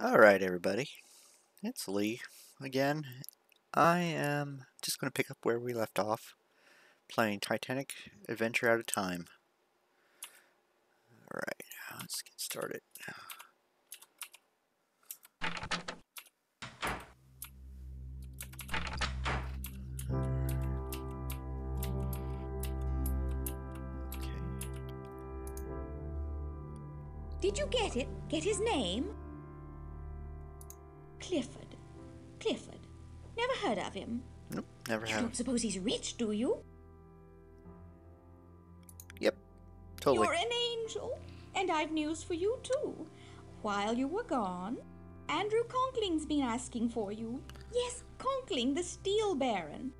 Alright, everybody. It's Lee again. I am just going to pick up where we left off, playing Titanic Adventure Out of Time. Alright, let's get started. Okay. Did you get it? Get his name? Clifford. Clifford. Never heard of him. Nope, never You have. don't suppose he's rich, do you? Yep, totally. You're an angel. And I've news for you, too. While you were gone, Andrew Conkling's been asking for you. Yes, Conkling, the steel baron.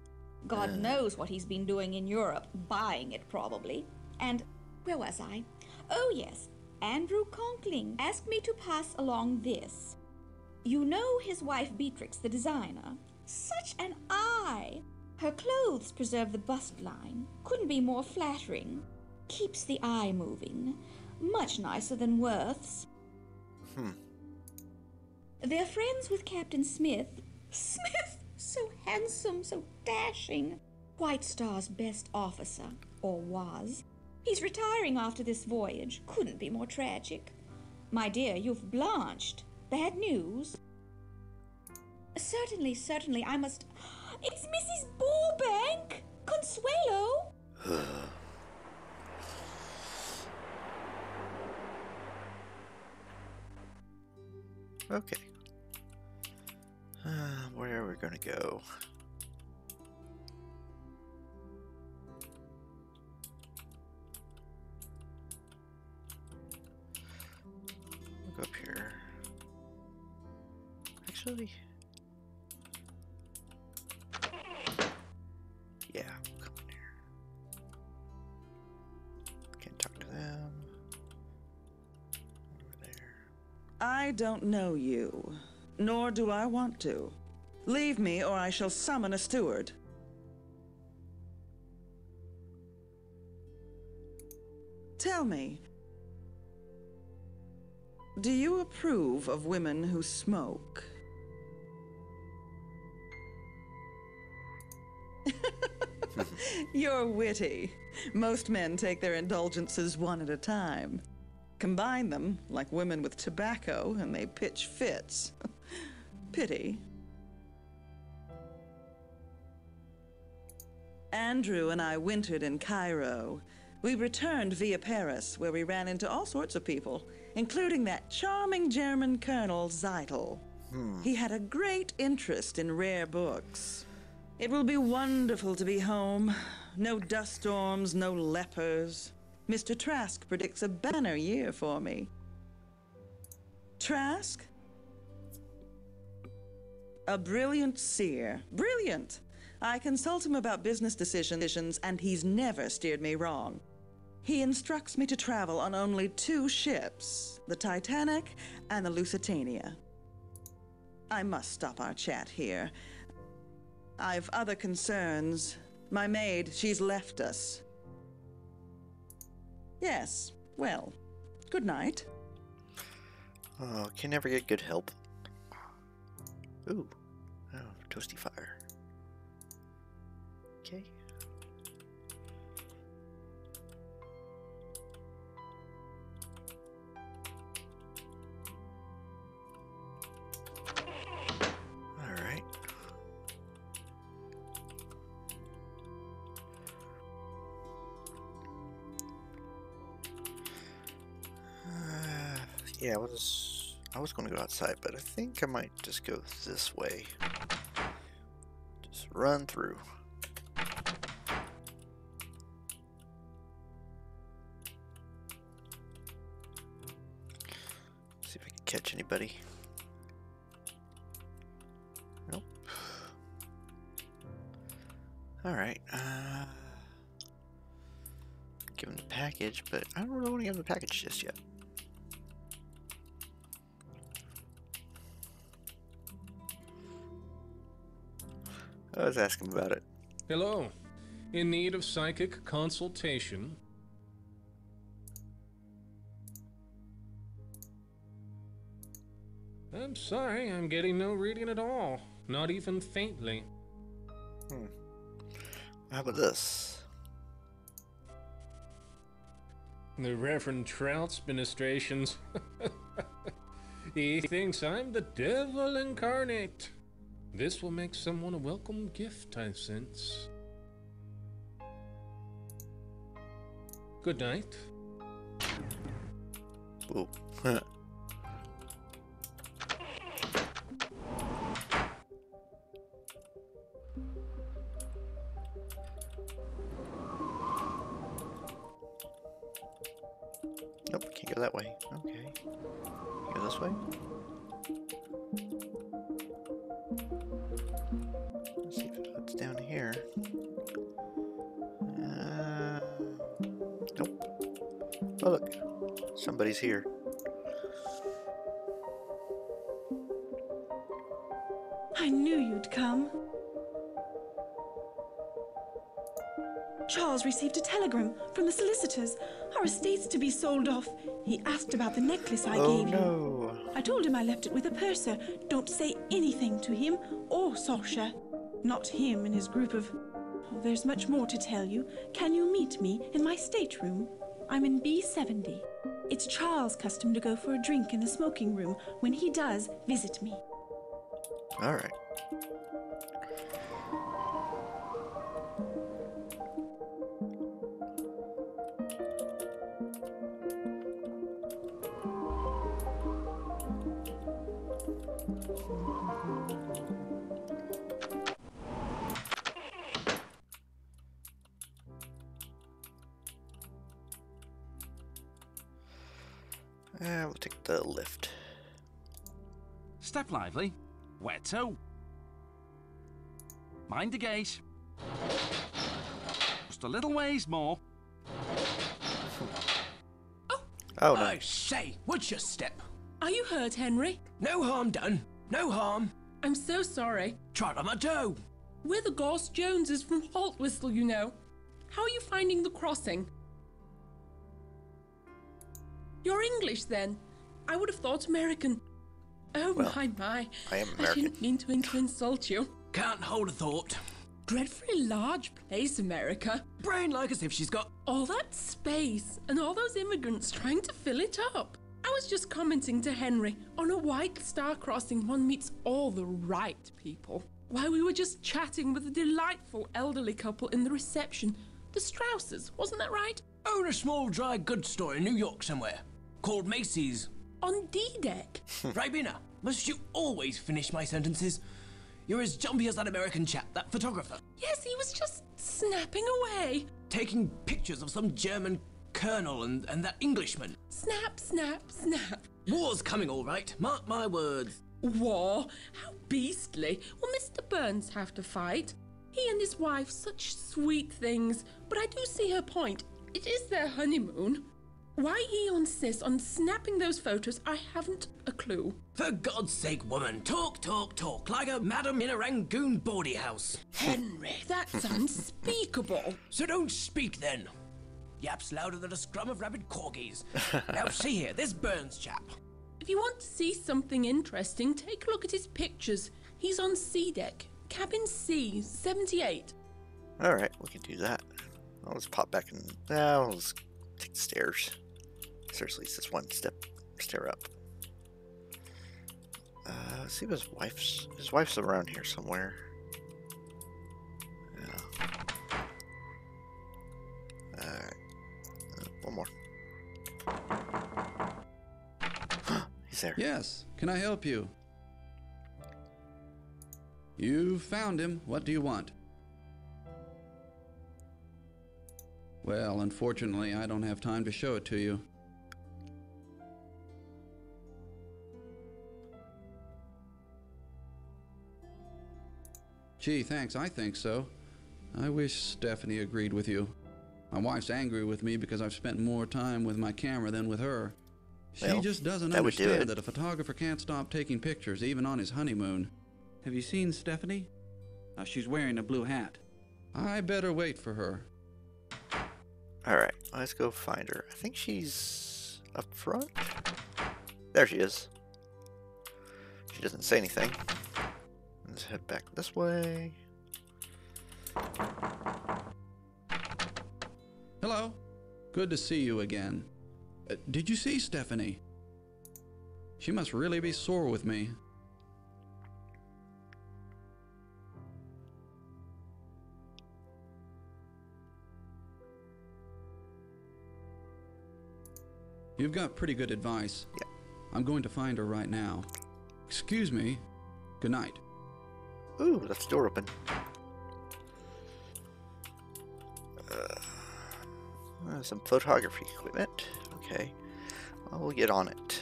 God knows what he's been doing in Europe, buying it probably. And where was I? Oh, yes, Andrew Conkling asked me to pass along this. You know his wife Beatrix, the designer. Such an eye! Her clothes preserve the bust line. Couldn't be more flattering. Keeps the eye moving. Much nicer than Worth's. They're friends with Captain Smith. Smith! So handsome, so dashing. White Star's best officer, or was. He's retiring after this voyage. Couldn't be more tragic. My dear, you've blanched. Bad news? Certainly, certainly, I must... It's Mrs. Ballbank! Consuelo! Okay. Where are we going to go? Look up here. Actually... yeah, we'll come in here. Can't talk to them. Over there. I don't know you, nor do I want to. Leave me or I shall summon a steward. Tell me, do you approve of women who smoke? You're witty. Most men take their indulgences one at a time. Combine them, like women with tobacco, and they pitch fits. Pity. Andrew and I wintered in Cairo. We returned via Paris, where we ran into all sorts of people, including that charming German Colonel Zeitel. He had a great interest in rare books. It will be wonderful to be home. No dust storms, no lepers. Mr. Trask predicts a banner year for me. Trask? A brilliant seer. Brilliant! I consult him about business decisions, and he's never steered me wrong. He instructs me to travel on only 2 ships, the Titanic and the Lusitania. I must stop our chat here. I've other concerns. My maid, she's left us. Yes, well, good night. Oh, can never get good help. Ooh, oh, toasty fire. Okay. Alright. Yeah, I was going to go outside, but I think I might just go this way. Just run through. See if I can catch anybody. Nope. Alright, give him the package, but I don't really want to give him the package just yet. Let's ask him about it. Hello. In need of psychic consultation? I'm sorry, I'm getting no reading at all. Not even faintly. How about this? The Reverend Trout's ministrations. He thinks I'm the devil incarnate. This will make someone a welcome gift, I sense. Good night. Ooh. Nope, can't go that way. Okay. Go this way. Let's see if it's down here. Nope. Oh, look. Somebody's here. I knew you'd come. Charles received a telegram from the solicitors. Our estate's to be sold off. He asked about the necklace I gave you. No. I told him I left it with a purser. Don't say anything to him or Sasha. Not him and his group of... Oh, there's much more to tell you. Can you meet me in my stateroom? I'm in B70. It's Charles' custom to go for a drink in the smoking room. When he does, visit me. All right. We'll take the lift. Step lively. Where to? Mind the gate. Just a little ways more. Oh, no. I say, what's your step? Are you hurt, Henry? No harm done. No harm. I'm so sorry. Trot on my toe. We're the Goss Joneses from Haltwhistle, you know. How are you finding the crossing? You're English, then? I would have thought American. Oh, Well, my. I am I American. didn't mean to insult you. Can't hold a thought. Dreadfully large place, America. Brain like as if she's got... All that space and all those immigrants trying to fill it up. I was just commenting to Henry, on a White Star crossing one meets all the right people. While we were just chatting with a delightful elderly couple in the reception. The Strausses, wasn't that right? Own a small dry goods store in New York somewhere. Called Macy's. On D-Deck. Ribena, must you always finish my sentences? You're as jumpy as that American chap, that photographer. Yes, he was just snapping away. Taking pictures of some German colonel and that Englishman. Snap, snap, snap. War's coming all right, mark my words. War? How beastly. Will Mr. Burns have to fight? He and his wife, such sweet things. But I do see her point. It is their honeymoon. Why he insists on snapping those photos, I haven't a clue. For God's sake, woman, talk, like a madam in a Rangoon bawdy house. Henry, that's unspeakable. So don't speak then. Yaps louder than a scrum of rabid corgis. Now see here, this Burns chap. If you want to see something interesting, take a look at his pictures. He's on C-Deck, cabin C, 78. Alright, we can do that. I'll just pop back and... I'll just take the stairs. Seriously, it's just one stair up. Let's see if his wife's around here somewhere. Yeah. Alright. One more. He's there. Yes, can I help you? You found him. What do you want? Well, unfortunately, I don't have time to show it to you. Gee, thanks, I think so. I wish Stephanie agreed with you. My wife's angry with me because I've spent more time with my camera than with her. She Well, just doesn't that would do understand it. that a photographer can't stop taking pictures, even on his honeymoon. Have you seen Stephanie? She's wearing a blue hat. I better wait for her. Alright, let's go find her. I think she's up front. There she is. doesn't say anything. Let's head back this way. Hello. Good to see you again. Did you see Stephanie? She must really be sore with me. You've got pretty good advice. Yeah. I'm going to find her right now. Excuse me. Good night. Ooh, that's the door open. Some photography equipment. Okay. Well, we'll get on it.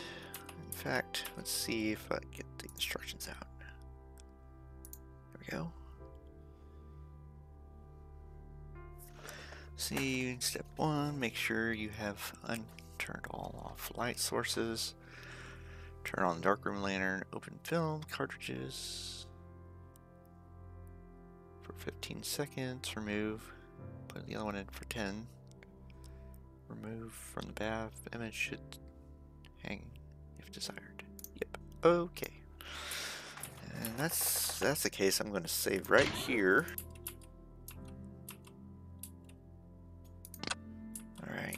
In fact, let's see if I can get the instructions out. There we go. See, step 1, make sure you have turned all off light sources. Turn on the darkroom lantern, open film, cartridges. For 15 seconds, remove. Put the other one in for 10. Remove from the bath. Image should hang if desired. Yep. Okay. And that's the case. I'm going to save right here. All right.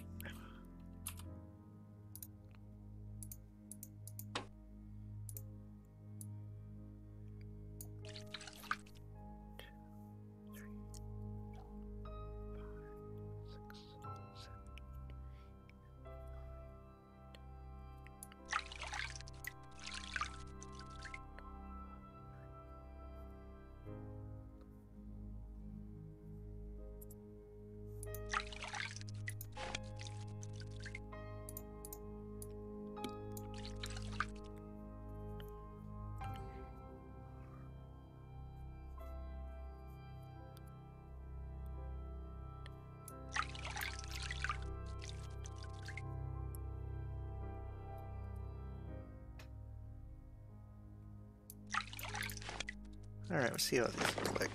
Alright, let's see how these look like.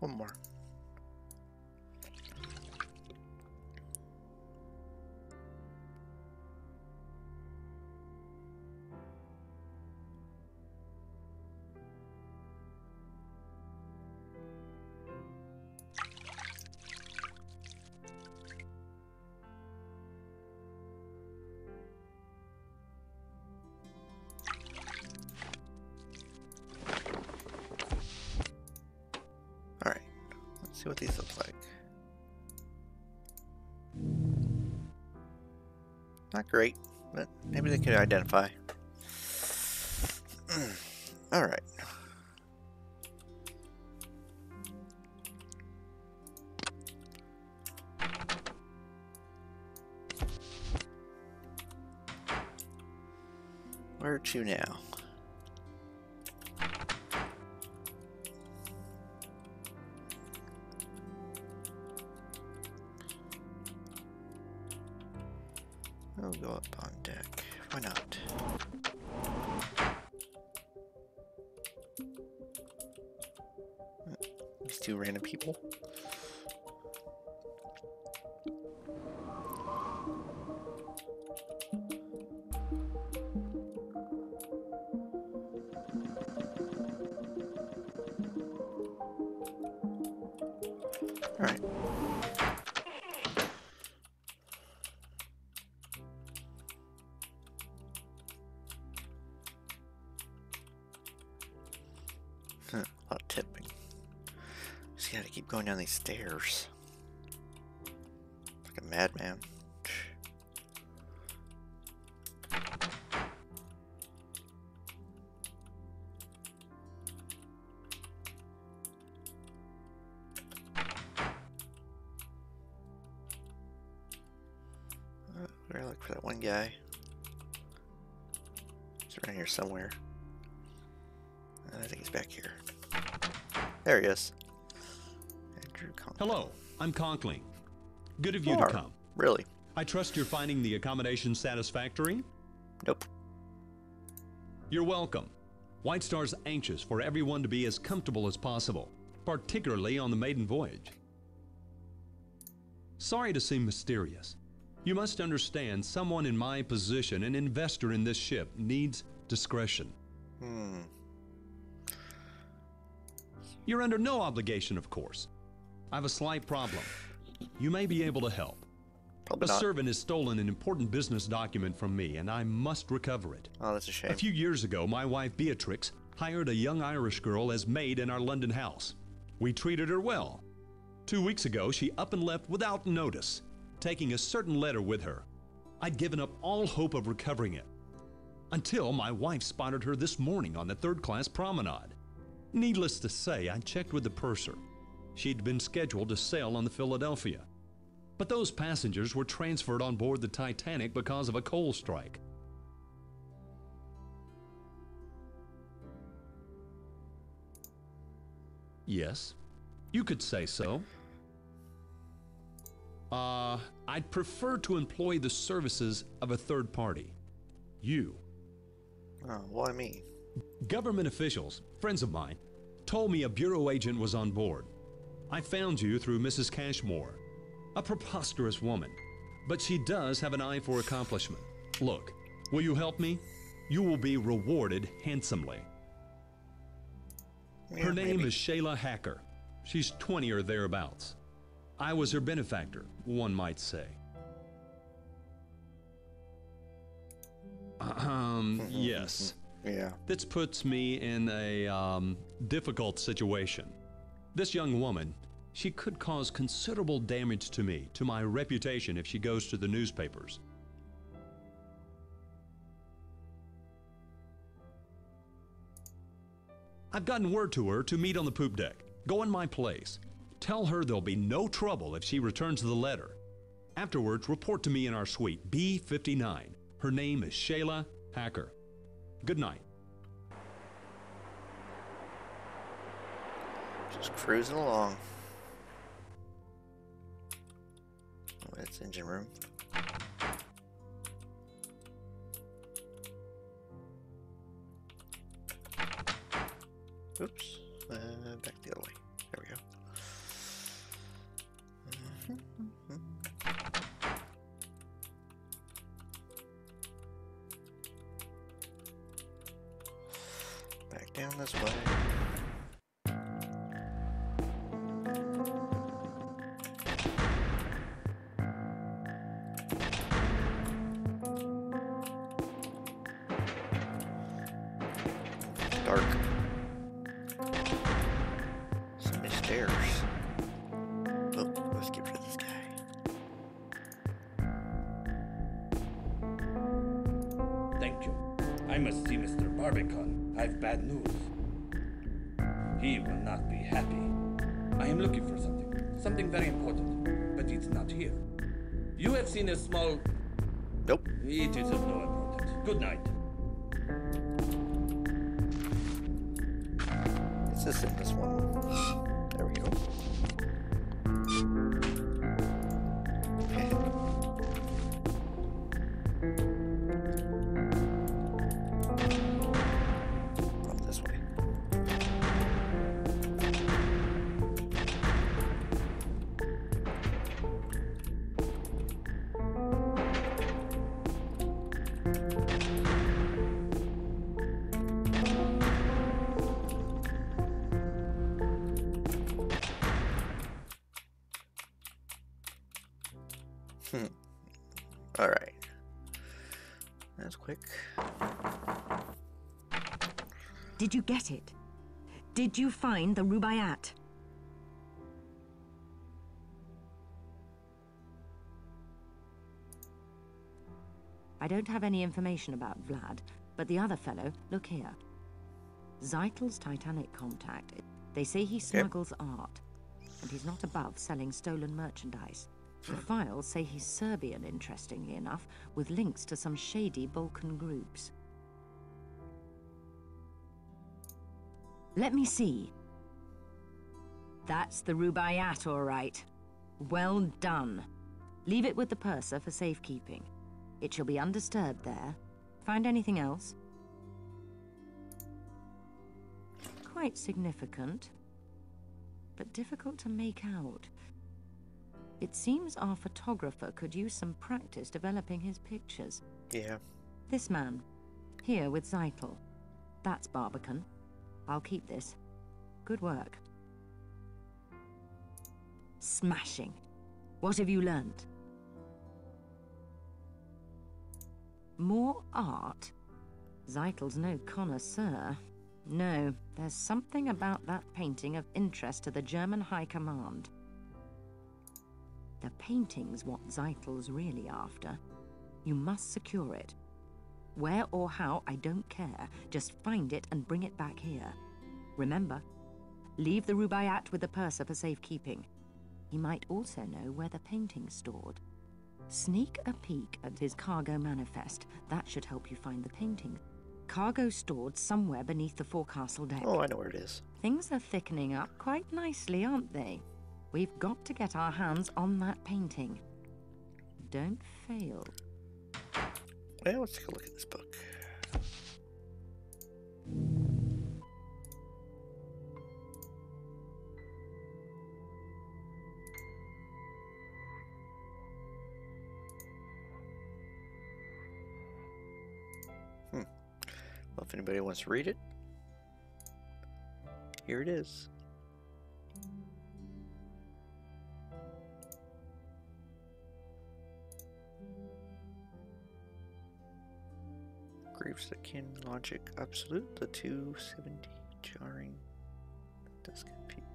One more. Alright, let's see what these look like. Not great, but maybe they can identify. Alright. Where to now? I'll go up on deck. Why not? These two random people. All right. A lot of tipping. Just gotta keep going down these stairs. Like a madman. Where I look for that one guy. He's around here somewhere. I think he's back here. There he is. Andrew Conklin. Hello, I'm Conkling. Good of you You to are. come. Really? I trust you're finding the accommodation satisfactory? Nope. You're welcome. White Star's anxious for everyone to be as comfortable as possible, particularly on the maiden voyage. Sorry to seem mysterious. You must understand someone in my position, an investor in this ship, needs discretion. You're under no obligation, of course. I have a slight problem. You may be able to help. Probably A not. servant has stolen an important business document from me, and I must recover it. Oh, that's a shame. A few years ago, my wife Beatrix hired a young Irish girl as maid in our London house. We treated her well. 2 weeks ago, she up and left without notice, taking a certain letter with her. I'd given up all hope of recovering it, until my wife spotted her this morning on the third-class promenade. Needless to say, I checked with the purser. She'd been scheduled to sail on the Philadelphia, but those passengers were transferred on board the Titanic because of a coal strike. Yes, you could say so. I'd prefer to employ the services of a third party. You. Oh, why me? Government officials, friends of mine, told me a bureau agent was on board. I found you through Mrs. Cashmore, a preposterous woman, but she does have an eye for accomplishment. Look, will you help me? You will be rewarded handsomely. Yeah, Her name maybe. is Shayla Hacker. She's 20 or thereabouts. I was her benefactor, one might say. Yes. Yeah. This puts me in a difficult situation. This young woman, she could cause considerable damage to me, to my reputation if she goes to the newspapers. I've gotten word to her to meet on the poop deck. Go in my place. Tell her there'll be no trouble if she returns the letter. Afterwards, report to me in our suite, B59. Her name is Shayla Hacker. Good night. Just cruising along. Oh, it's engine room. Oops. Back the other way. There we go. Back down this way. Dark. So many stairs. Oh, let's get rid of this guy. Thank you. I must see Mr. Barbican. I've bad news. He will not be happy. I am looking for something very important, but it's not here. You have seen a small... Nope. It is of no importance. Good night. Is this in this one? There we go. Up this way. Alright. That's quick. Did you get it? Did you find the Rubaiyat? I don't have any information about Vlad, but the other fellow, look here. Zeitel's Titanic contact. They say he smuggles art, and he's not above selling stolen merchandise. The files say he's Serbian, interestingly enough, with links to some shady Balkan groups. Let me see. That's the Rubaiyat, all right. Well done. Leave it with the purser for safekeeping. It shall be undisturbed there. Find anything else? Quite significant, but difficult to make out. It seems our photographer could use some practice developing his pictures. Yeah. This man, here with Zeitel. That's Barbican. I'll keep this. Good work. Smashing. What have you learned? More art? Zeitel's no connoisseur. No, there's something about that painting of interest to the German High Command. The painting's what Zeitel's really after. You must secure it. Where or how, I don't care. Just find it and bring it back here. Remember, leave the Rubaiyat with the purser for safekeeping. He might also know where the painting's stored. Sneak a peek at his cargo manifest. That should help you find the painting. Cargo stored somewhere beneath the forecastle deck. Oh, I know where it is. Things are thickening up quite nicely, aren't they? We've got to get our hands on that painting. Don't fail. Well, let's take a look at this book. Well, if anybody wants to read it, here it is. Grieves the kin logic absolute, the 270 jarring. That does compute.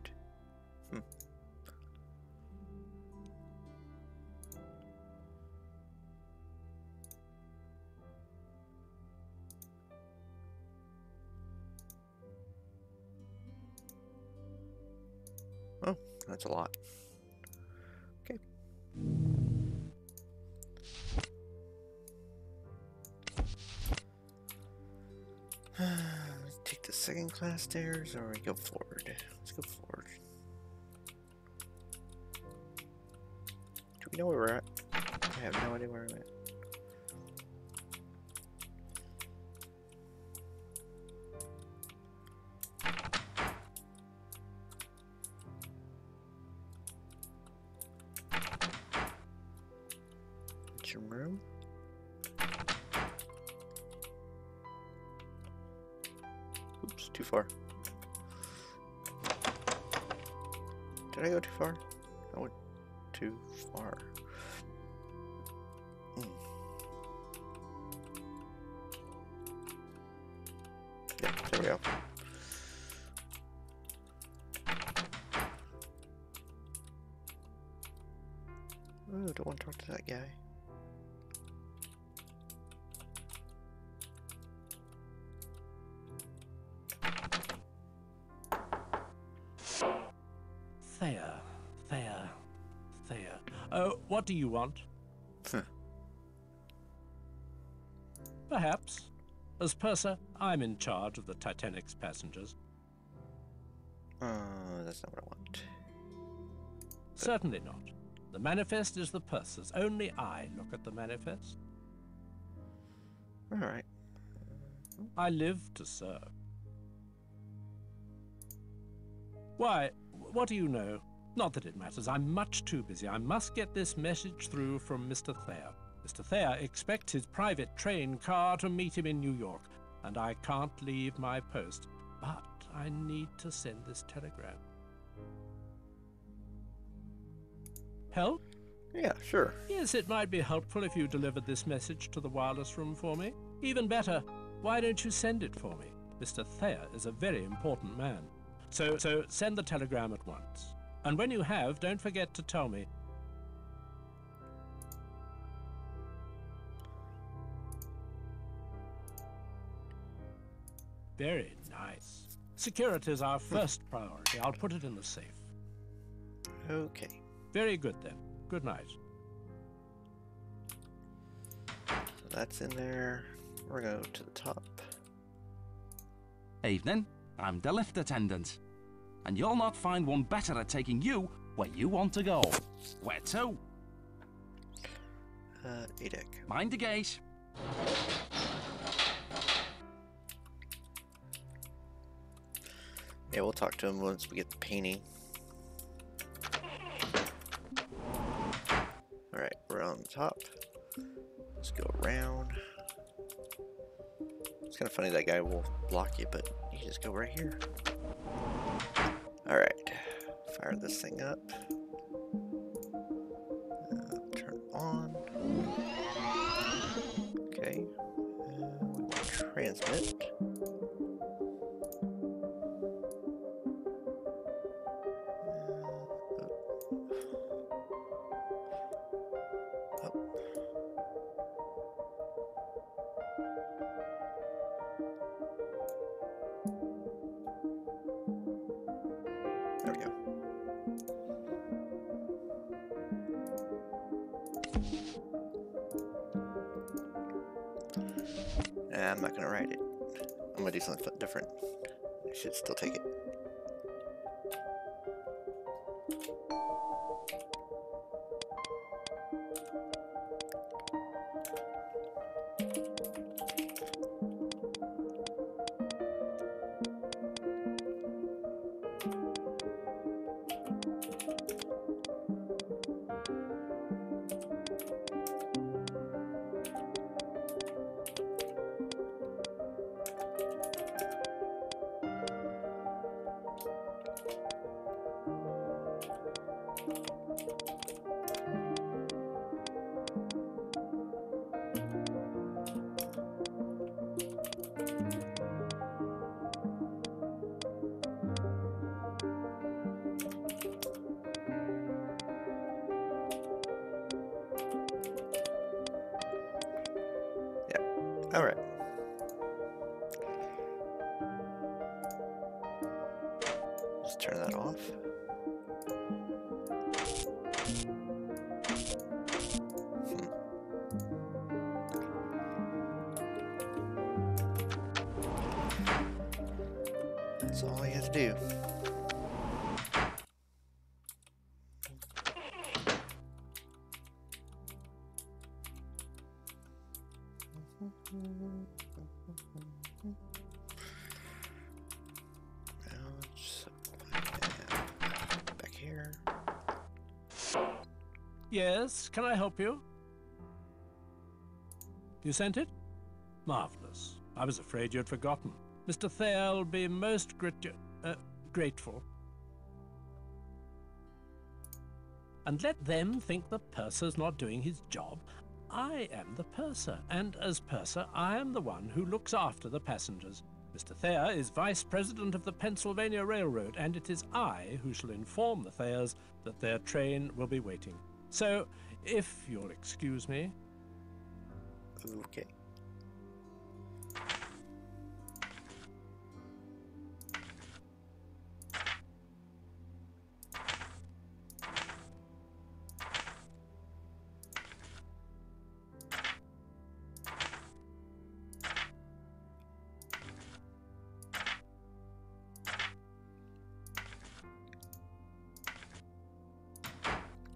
Oh, that's a lot. Okay. Let's take the second class stairs, or we go forward. Let's go forward. Do we know where we're at? I have no idea where I'm at. Room. Oops, too far. Did I go too far? I went too far. Yeah, there we go. Oh, don't want to talk to that guy. Thea. Oh, what do you want? Perhaps. As purser, I'm in charge of the Titanic's passengers. That's not what I want. Certainly not. The manifest is the purser's. Only I look at the manifest. Alright. I live to serve. Why, what do you know? Not that it matters. I'm much too busy. I must get this message through from Mr. Thayer. Mr. Thayer expects his private train car to meet him in New York, and I can't leave my post. But I need to send this telegram. Help? Yeah, sure. Yes, it might be helpful if you delivered this message to the wireless room for me. Even better, why don't you send it for me? Mr. Thayer is a very important man. So send the telegram at once. And when you have, don't forget to tell me. Very nice. Security is our first priority. I'll put it in the safe. Okay. Very good then. Good night. So that's in there. We're going to go to the top. Evening. I'm the lift attendant. and you'll not find one better at taking you where you want to go. Where to? Edek. Mind the gate. Yeah, we'll talk to him once we get the painting. Alright, we're on the top. Let's go around. It's kind of funny that guy will block you, but you just go right here. Alright, fire this thing up. Turn it on. Okay. We will transmit. There we go. I'm not gonna write it. I'm gonna do something different. I should still take it. All right. Just turn that off. That's all I have to do. Back here. Yes, can I help you? You sent it? Marvelous. I was afraid you'd forgotten. Mr. Thayer'll be most grateful. And let them think the purser's not doing his job. I am the purser, and as purser, I am the one who looks after the passengers. Mr. Thayer is Vice President of the Pennsylvania Railroad, and it is I who shall inform the Thayers that their train will be waiting. So, if you'll excuse me... Okay.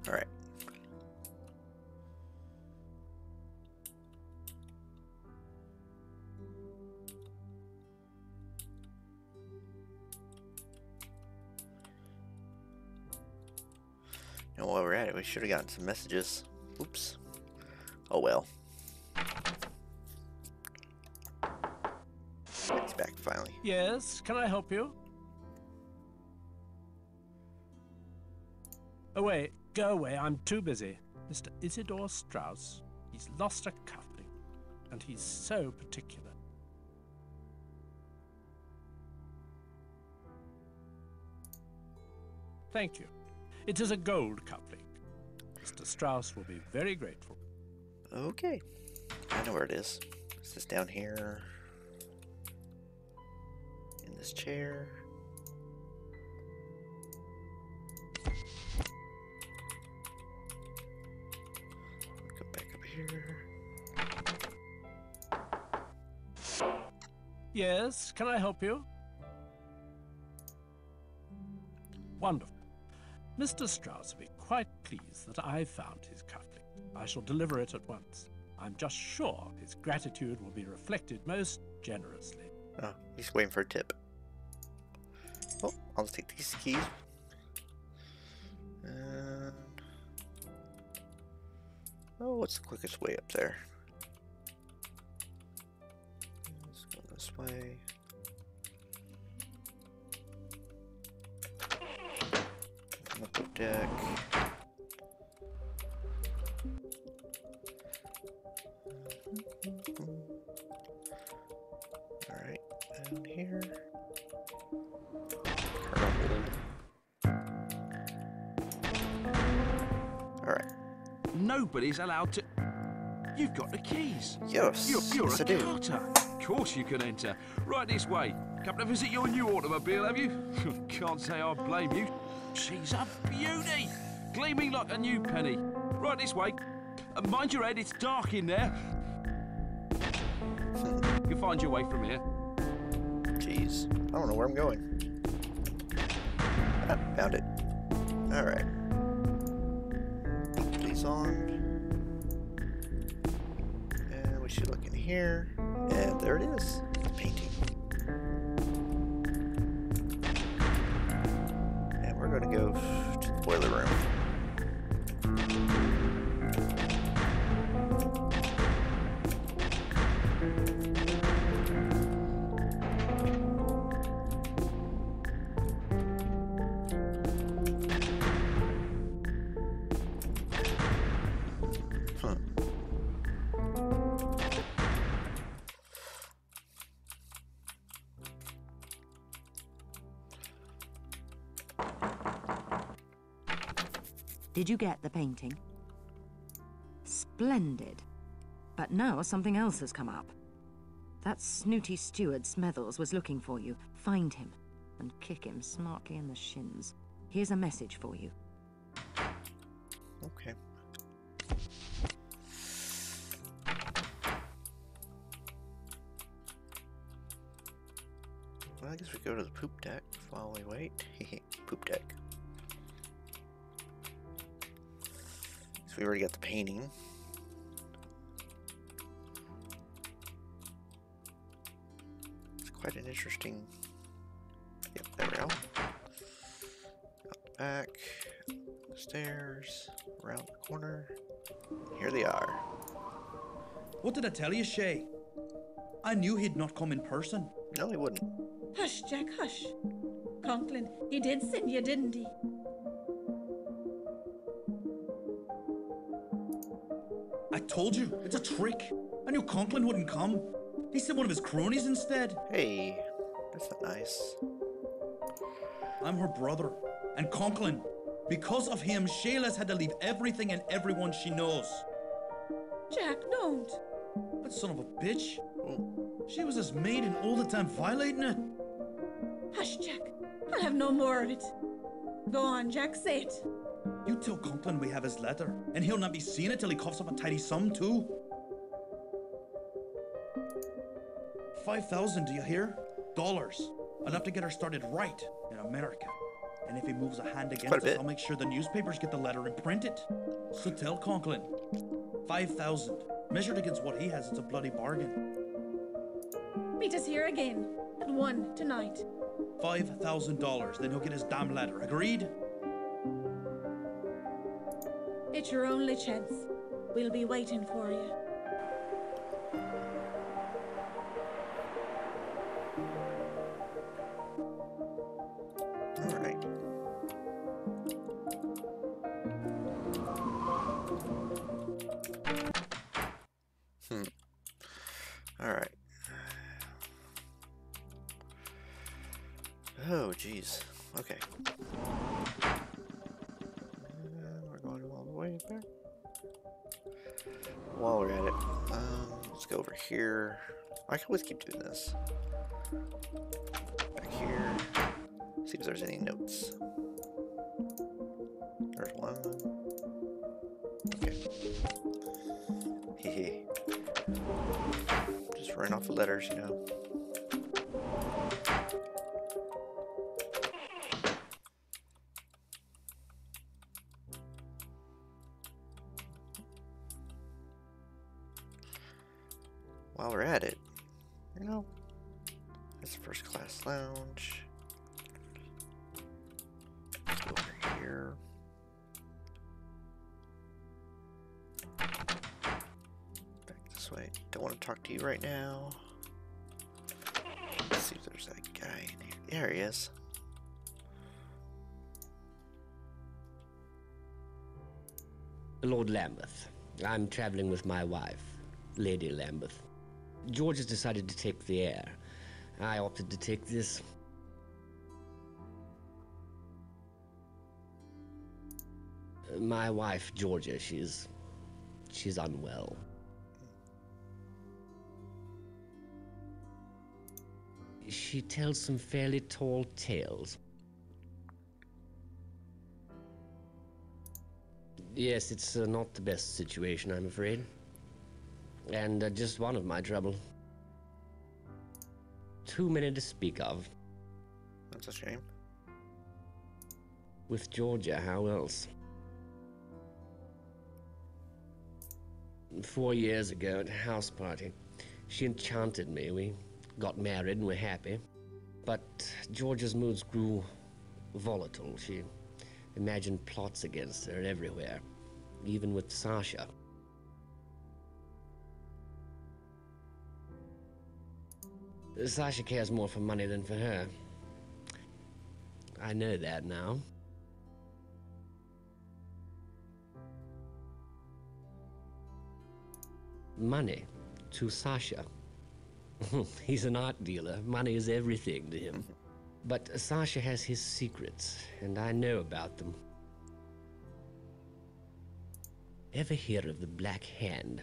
All right. And while we're at it, we should have gotten some messages. Oops. Oh well. It's back finally. Yes, can I help you? Away. Go away, I'm too busy. Mr. Isidore Strauss, he's lost a cufflink, and he's so particular. Thank you. It is a gold cufflink. Mr. Strauss will be very grateful. Okay. I know where it is. Is this down here? In this chair? Go back up here. Yes, can I help you? Wonderful. Mr. Strauss will be quite pleased that I've found his cufflink. I shall deliver it at once. I'm just sure his gratitude will be reflected most generously. Oh, he's waiting for a tip. Well, I'll just take these keys. And... oh, what's the quickest way up there? Let's go this way. Up the deck. Alright, down here. Alright. Nobody's allowed to... You've got the keys. Yes, You're yes, a I do. cutter. Of course you can enter. Right this way. Come to visit your new automobile, have you? Can't say I blame you. She's a beauty. Gleaming like a new penny. Right this way. Mind your head, it's dark in there. You'll find your way from here. Jeez, I don't know where I'm going. Ah, found it. Alright. Put these on. And we should look in here. And there it is. Painting. And we're going to go to the boiler room. Did you get the painting? Splendid. But now something else has come up. That snooty steward Smethels was looking for you. Find him and kick him smartly in the shins. Here's a message for you. Okay. Well, I guess we go to the poop deck while we wait. Poop deck. So we already got the painting. It's quite an interesting... yep, there we go. Out the back, the stairs, around the corner. Here they are. What did I tell you, Shay? I knew he'd not come in person. No, he wouldn't. Hush, Jack, hush. Conklin, he did send you, didn't he? I told you, it's a trick. I knew Conklin wouldn't come. He sent one of his cronies instead. Hey, that's not nice. I'm her brother. And Conklin, because of him, Shayla's had to leave everything and everyone she knows. Jack, don't. That son of a bitch. She was his maid and all the time violating it. Hush, Jack. I'll have no more of it. Go on, Jack, say it. You tell Conklin we have his letter, and he'll not be seeing it till he coughs up a tidy sum, too. 5,000, do you hear? Dollars. Enough to get her started right in America. And if he moves a hand against us, I'll make sure the newspapers get the letter and print it. So tell Conklin. 5,000. Measured against what he has, it's a bloody bargain. Meet us here again at 1 tonight. $5,000, then he'll get his damn letter. Agreed? It's your only chance. We'll be waiting for you. All right. All right. Oh, jeez. Okay. We're going all the way back. While we're at it, let's go over here. I can always keep doing this. Back here. See if there's any notes. There's one. Okay. Hehe. Just run off the letters, you know. while we're at it, you know, that's first class lounge. Let's go over here. Back this way. Don't want to talk to you right now. Let's see if there's that guy in here. There he is. Lord Lambeth. I'm traveling with my wife, Lady Lambeth. George has decided to take the air. I opted to take this. My wife, Georgia, she's unwell. She tells some fairly tall tales. Yes, it's not the best situation, I'm afraid. And just one of my trouble. Too many to speak of. That's a shame. With Georgia, how else? 4 years ago at a house party, she enchanted me. We got married and were happy. But Georgia's moods grew volatile. She imagined plots against her everywhere, even with Sasha. Sasha cares more for money than for her. I know that now. Money to Sasha. He's an art dealer. Money is everything to him. But Sasha has his secrets, and I know about them. Ever hear of the Black Hand?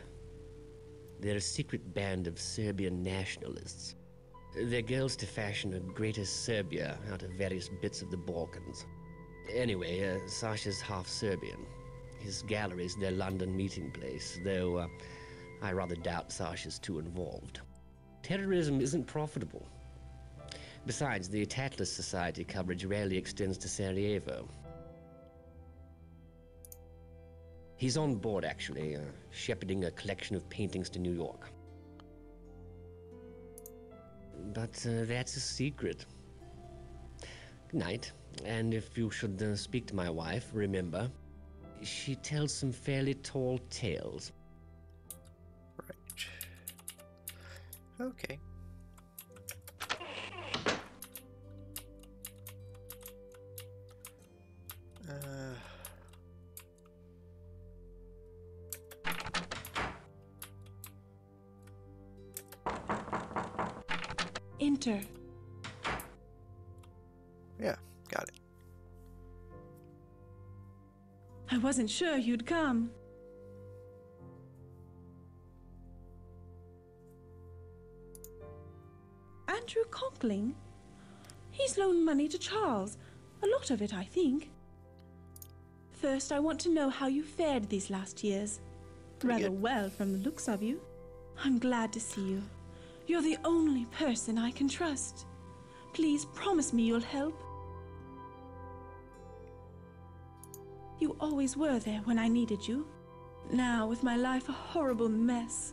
They're a secret band of Serbian nationalists. Their goal is to fashion a greater Serbia out of various bits of the Balkans. Anyway, Sasha's half Serbian. His gallery's their London meeting place, though I rather doubt Sasha's too involved. Terrorism isn't profitable. Besides, the Atlas Society coverage rarely extends to Sarajevo. He's on board, actually, shepherding a collection of paintings to New York. But that's a secret. Good night. And if you should speak to my wife, remember, she tells some fairly tall tales. Right. Okay. Enter. Yeah, got it. I wasn't sure you'd come. Andrew Conkling? He's loaned money to Charles. A lot of it, I think. First, I want to know how you fared these last years. Rather well from the looks of you. I'm glad to see you. You're the only person I can trust. Please promise me you'll help. You always were there when I needed you. Now, with my life a horrible mess.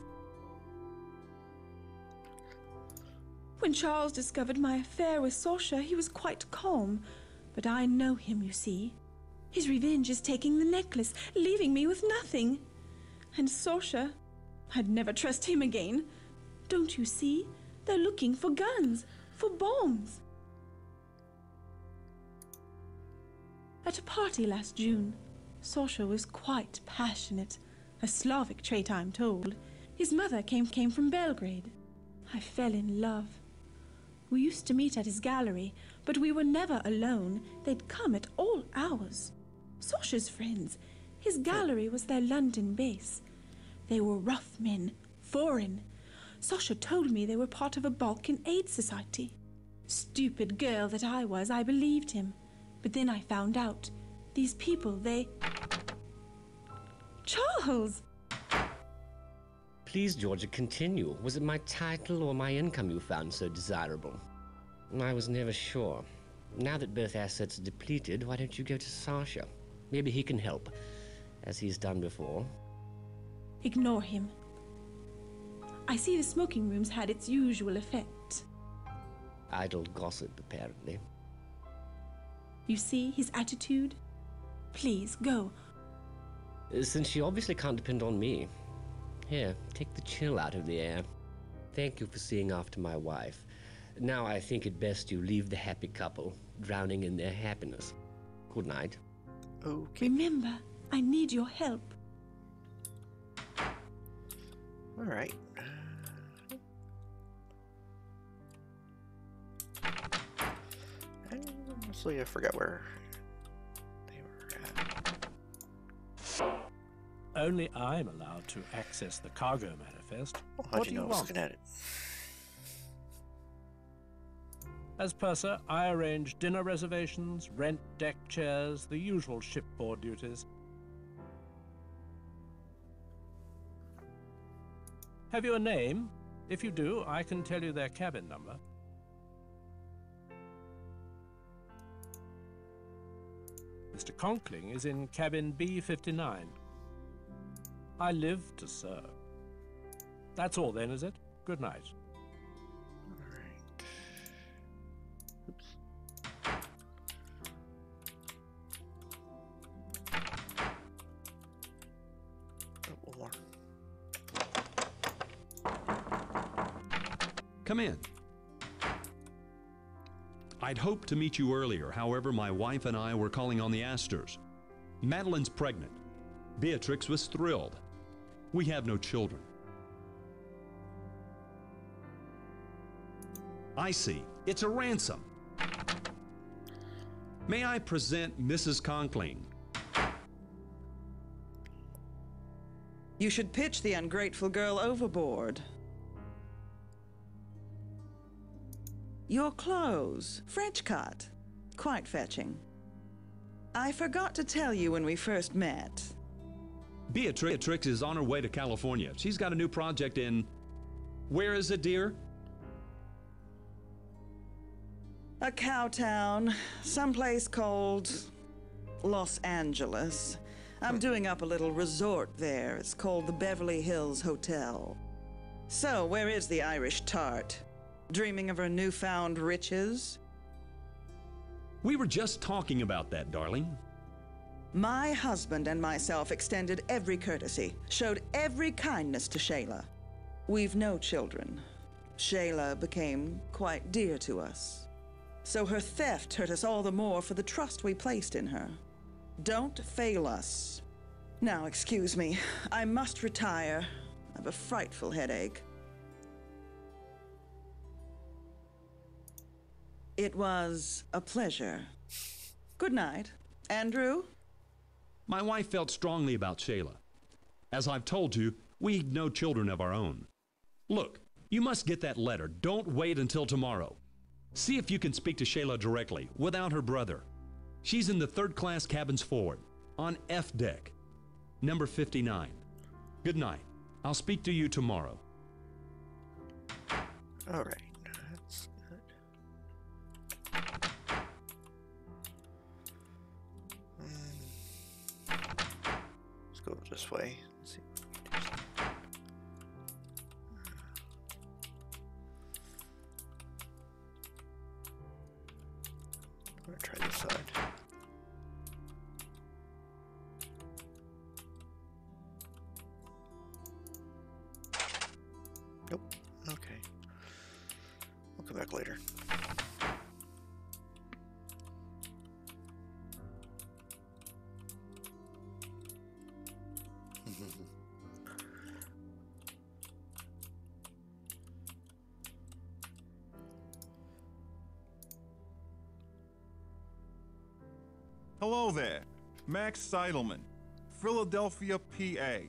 When Charles discovered my affair with Sasha, he was quite calm. But I know him, you see. His revenge is taking the necklace, leaving me with nothing. And Sasha, I'd never trust him again. Don't you see? They're looking for guns, for bombs. At a party last June, Sasha was quite passionate. A Slavic trait, I'm told. His mother came from Belgrade. I fell in love. We used to meet at his gallery, but we were never alone. They'd come at all hours. Sasha's friends. His gallery was their London base. They were rough men, foreign. Sasha told me they were part of a Balkan aid society. Stupid girl that I was, I believed him. But then I found out. These people, they... Charles! Please, Georgia, continue. Was it my title or my income you found so desirable? I was never sure. Now that both assets are depleted, why don't you go to Sasha? Maybe he can help, as he's done before. Ignore him. I see the smoking room's had its usual effect. Idle gossip, apparently. You see his attitude? Please, go. Since she obviously can't depend on me, here, take the chill out of the air. Thank you for seeing after my wife. Now I think it best you leave the happy couple, drowning in their happiness. Good night. Okay. Remember, I need your help. All right. Honestly, I forgot where they were at. Only I'm allowed to access the cargo manifest. Well, how'd What you do know you I was want? looking at it? As purser, I arrange dinner reservations, rent deck chairs, the usual shipboard duties. Have you a name? If you do, I can tell you their cabin number. Mr. Conkling is in cabin B59. I live to serve. That's all then, is it? Good night. Come in. I'd hoped to meet you earlier. However, my wife and I were calling on the Astors. Madeline's pregnant. Beatrix was thrilled. We have no children. I see. It's a ransom. May I present Mrs. Conkling? You should pitch the ungrateful girl overboard. Your clothes, French cut, quite fetching. I forgot to tell you when we first met. Beatrix is on her way to California. She's got a new project in... Where is it, dear? A cow town, someplace called Los Angeles. I'm doing up a little resort there. It's called the Beverly Hills Hotel. So, where is the Irish tart? Dreaming of her newfound riches? We were just talking about that, darling. My husband and myself extended every courtesy, showed every kindness to Shayla. We've no children. Shayla became quite dear to us. So her theft hurt us all the more for the trust we placed in her. Don't fail us. Now, excuse me. I must retire. I have a frightful headache. It was a pleasure. Good night. Andrew? My wife felt strongly about Shayla. As I've told you, we've no children of our own. Look, you must get that letter. Don't wait until tomorrow. See if you can speak to Shayla directly, without her brother. She's in the third-class cabins forward, on F deck, number 59. Good night. I'll speak to you tomorrow. All right. That's good. Let's go this way. Let's see. I'm gonna try this side. Nope. Okay. We'll come back later. Hello there, Max Seidelman, Philadelphia, PA.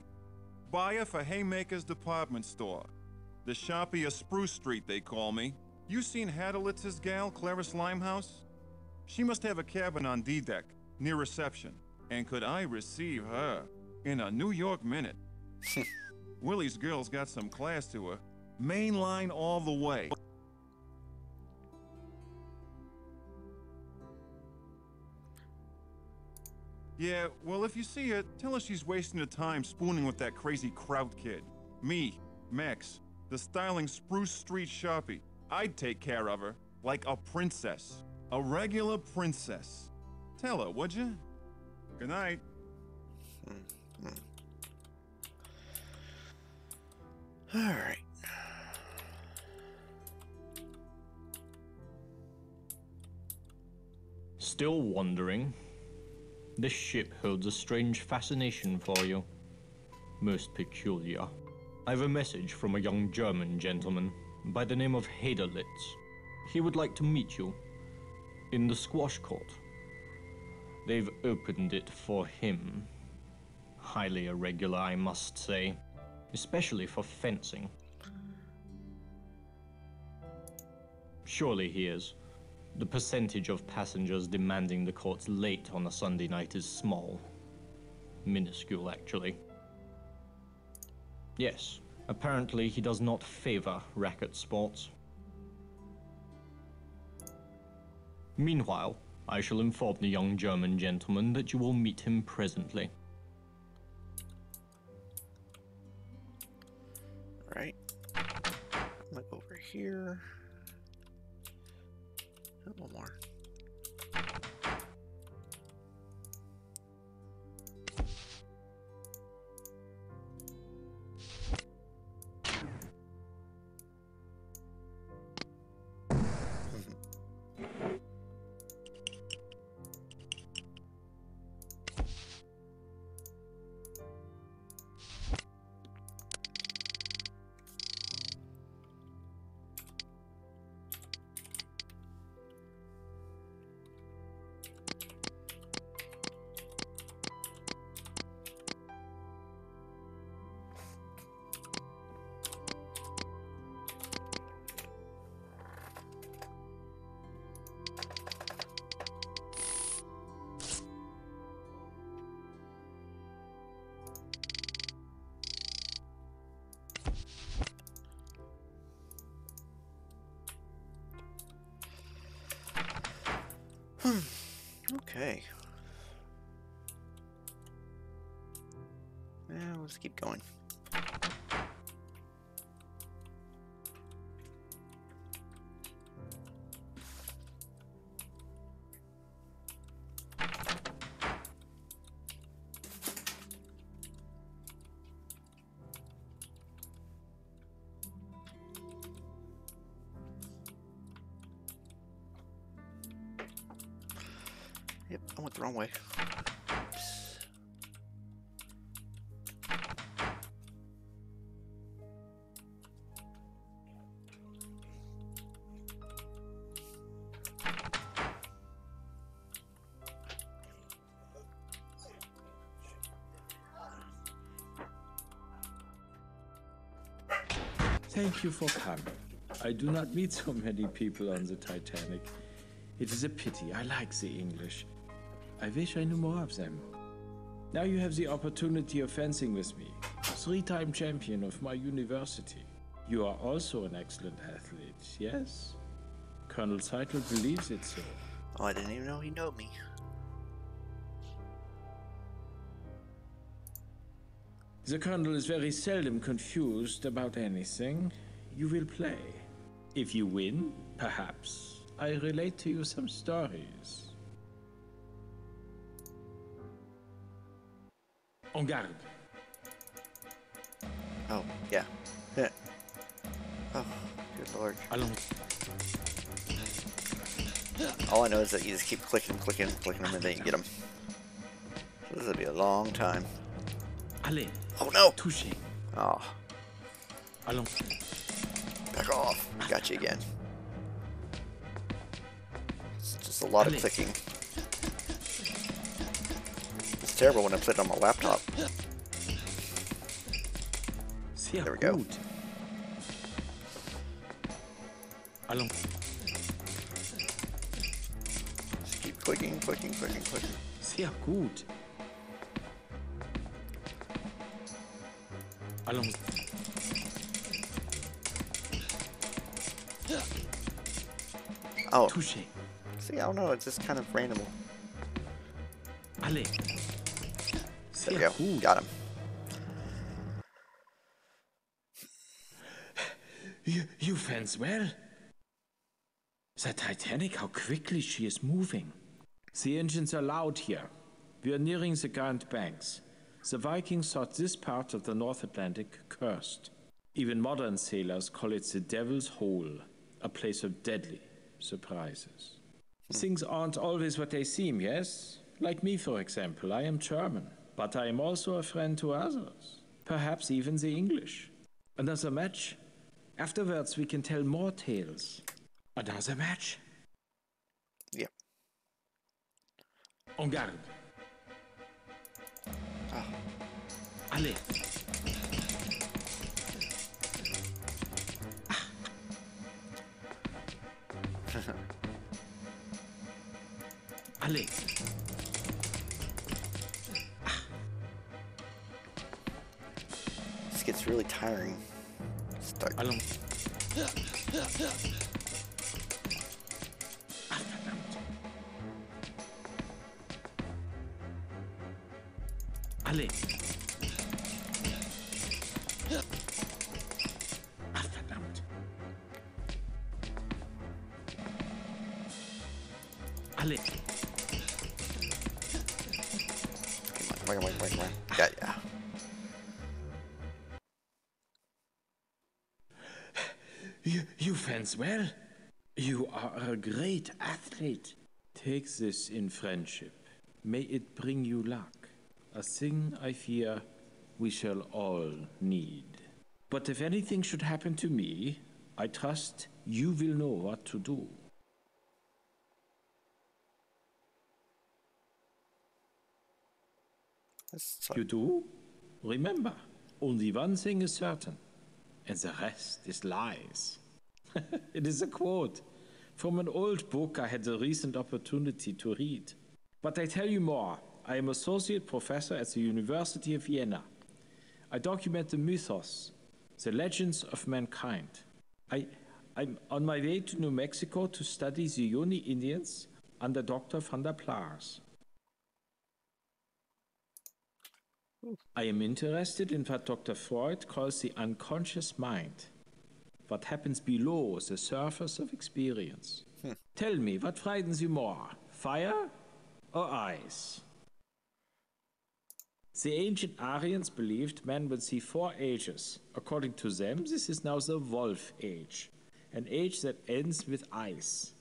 Buyer for Haymaker's Department Store. The Sharpie of Spruce Street, they call me. You seen Hadelitz's gal, Clarice Limehouse? She must have a cabin on D-deck, near reception. And could I receive her in a New York minute? Willie's girl's got some class to her. Mainline all the way. Yeah, well, if you see her, tell her she's wasting her time spooning with that crazy Kraut kid. Me, Max, The styling Spruce Street Sharpie. I'd take care of her like a princess. A regular princess. Tell her, would you? Good night. All right. Still wondering? This ship holds a strange fascination for you. Most peculiar. I have a message from a young German gentleman by the name of Haderlitz. He would like to meet you in the squash court. They've opened it for him. Highly irregular, I must say, especially for fencing. Surely he is. The percentage of passengers demanding the courts late on a Sunday night is small. Minuscule, actually. Yes, apparently he does not favor racket sports. Meanwhile, I shall inform the young German gentleman that you will meet him presently. Alright. I'm gonna go over here. Oh, one more. Okay. Now let's keep going. Yep, I went the wrong way. Oops. Thank you for coming. I do not meet so many people on the Titanic. It is a pity. I like the English. I wish I knew more of them. Now you have the opportunity of fencing with me. 3-time champion of my university. You are also an excellent athlete, yes? Colonel Seidel believes it so. Oh, I didn't even know he knew me. The Colonel is very seldom confused about anything. You will play. If you win, perhaps, I relate to you some stories. En garde. Oh, yeah. Yeah. Oh, good lord. Allons. All I know is that you just keep clicking them, and then you get them. So this will be a long time. Allez. Oh no! Touché. Oh. Allons. Back off. Got you again. It's just a lot of clicking. It's terrible when I play it on my laptop. There we go. Allons. Just keep clicking. Sehr gut. Allons. Oh. Touché. See, I don't know. It's just kind of random. Allez. There we go. Got him. You fence well? The Titanic, how quickly she is moving. The engines are loud here. We are nearing the Grand Banks. The Vikings thought this part of the North Atlantic cursed. Even modern sailors call it the Devil's Hole, a place of deadly surprises. Things aren't always what they seem, yes? Like me, for example. I am German, but I am also a friend to others. Perhaps even the English. Another match? Afterwards, we can tell more tales. Another match? Yep. En garde. Ah. Allez. Allez. This gets really tiring. Start. Allons. Allez. Verdammt. Allez. Come on. Got ya. You fence well. You are a great athlete. Take this in friendship. May it bring you luck. A thing I fear we shall all need. But if anything should happen to me, I trust you will know what to do. You do? Remember, only one thing is certain, and the rest is lies. It is a quote from an old book I had the recent opportunity to read. But I tell you more. I am associate professor at the University of Vienna. I document the mythos, the legends of mankind. I'm on my way to New Mexico to study the Yoni Indians under Dr. van der Plaars. I am interested in what Dr. Freud calls the unconscious mind, what happens below the surface of experience. Tell me, what frightens you more, fire or ice? The ancient Aryans believed man would see 4 ages. According to them, this is now the Wolf Age, an age that ends with ice.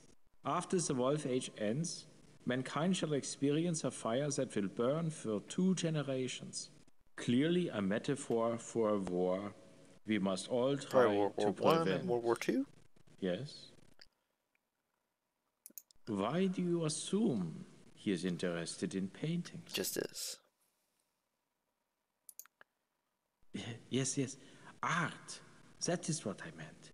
After the Wolf Age ends, mankind shall experience a fire that will burn for 2 generations. Clearly a metaphor for a war we must all try to prevent. And World War II? Yes. Why do you assume he is interested in painting? Just is. Yes. Art. That is what I meant.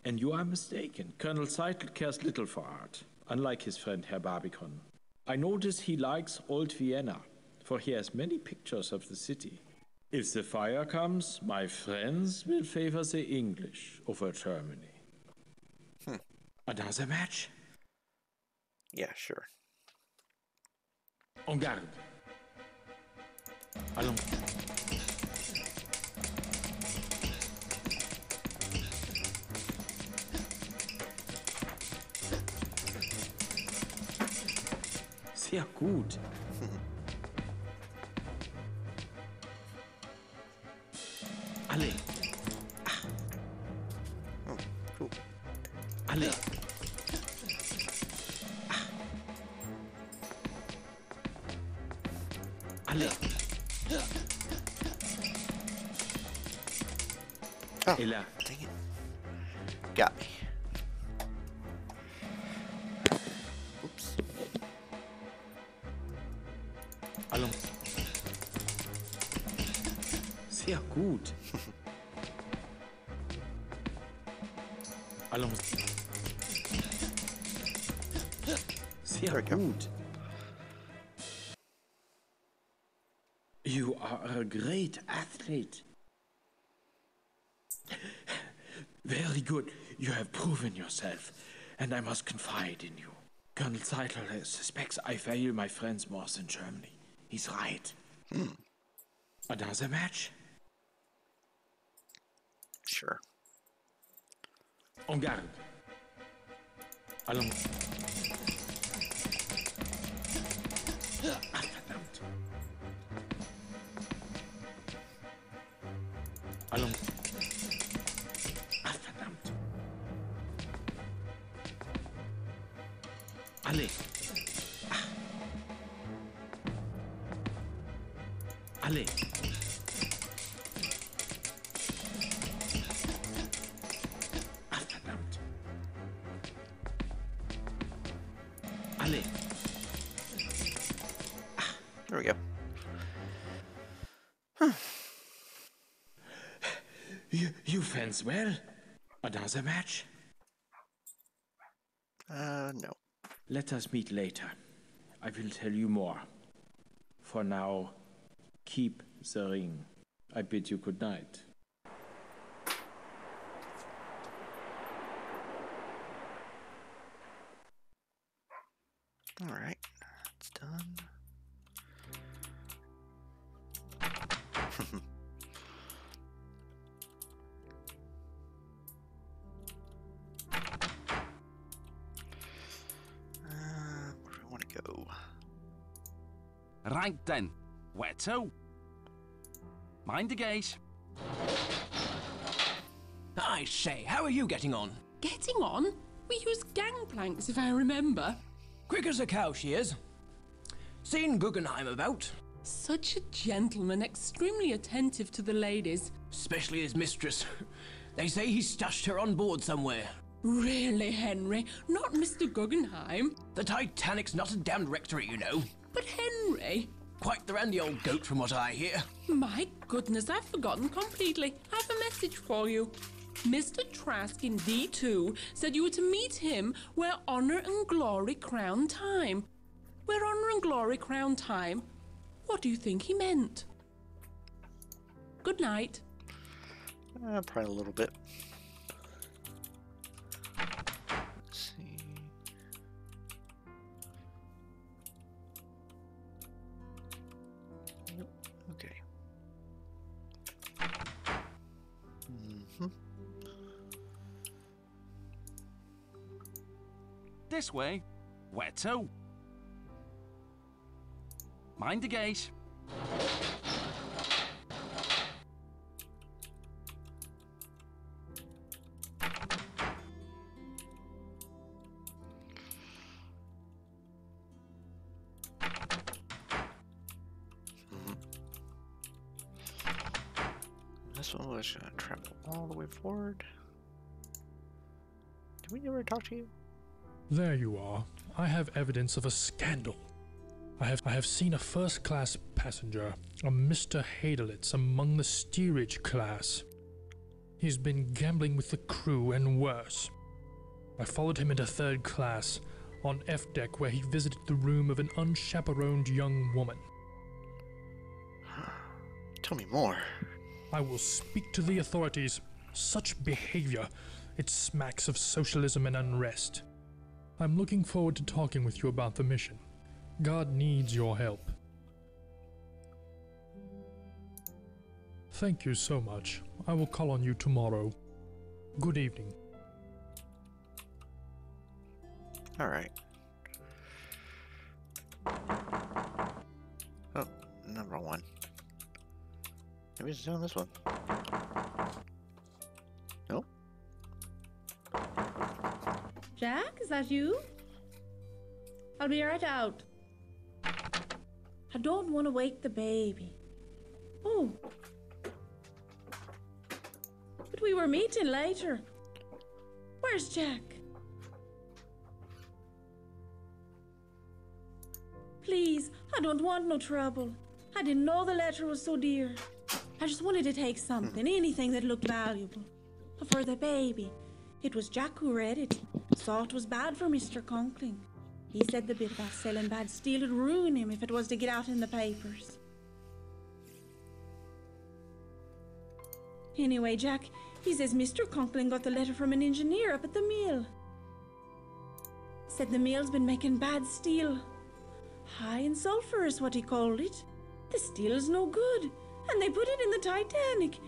And you are mistaken. Colonel Seidel cares little for art, unlike his friend Herr Barbicon. I notice he likes old Vienna, for he has many pictures of the city. If the fire comes, my friends will favor the English over Germany. Another match? Yeah, sure. En garde. Allons. Sehr gut. Allez. Oh, cool. Allez. Allez. Oh, Et là. dang it. Got me. Oops. Allons. Sehr gut. Allons. Sehr gut. You are a great athlete. Very good. You have proven yourself, and I must confide in you. Colonel Seidel suspects I value my friends more than Germany. He's right. Another match? Sure. En garde. Allons. Ah, verdammt. Allons. Ah, verdammt. Allez. Ah. Allez. Ah, verdammt. Allez. There we go. You fence well? Another match? No. Let us meet later. I will tell you more. For now, keep the ring. I bid you good night. All right, it's done. Where do we want to go? Right then, where to? Mind the gate. I say, how are you getting on? Getting on? We use gangplanks, if I remember. Quick as a cow, she is. Seen Guggenheim about? Such a gentleman, extremely attentive to the ladies. Especially his mistress. They say he stashed her on board somewhere. Really, Henry? Not Mr. Guggenheim? The Titanic's not a damned rectory, you know. But Henry... Quite the randy old goat from what I hear. My goodness, I've forgotten completely. I have a message for you. Mr. Trask in D2 said you were to meet him where honor and glory crown time. Where honor and glory crown time? What do you think he meant? Good night. Probably a little bit. Let's see. Yep. Okay. This way. Where to? Mind the gate. This one was gonna travel all the way forward. Did we ever talk to you? There you are. I have evidence of a scandal. I have seen a first-class passenger, a Mr. Hadelitz, among the steerage class. He's been gambling with the crew and worse. I followed him into third class, on F deck where he visited the room of an unchaperoned young woman. Tell me more. I will speak to the authorities. Such behavior, it smacks of socialism and unrest. I'm looking forward to talking with you about the mission. God needs your help. Thank you so much. I will call on you tomorrow. Good evening. All right. Oh, number one. Maybe it's doing this one. Nope. Jack, is that you? I'll be right out. I don't want to wake the baby. Oh. But we were meeting later. Where's Jack? Please, I don't want no trouble. I didn't know the letter was so dear. I just wanted to take something, anything that looked valuable. For the baby. It was Jack who read it. Saw it was bad for Mr. Conkling. He said the bit about selling bad steel would ruin him if it was to get out in the papers. Anyway, Jack, he says Mr. Conkling got the letter from an engineer up at the mill. Said the mill's been making bad steel. High in sulfur is what he called it. The steel's no good, and they put it in the Titanic.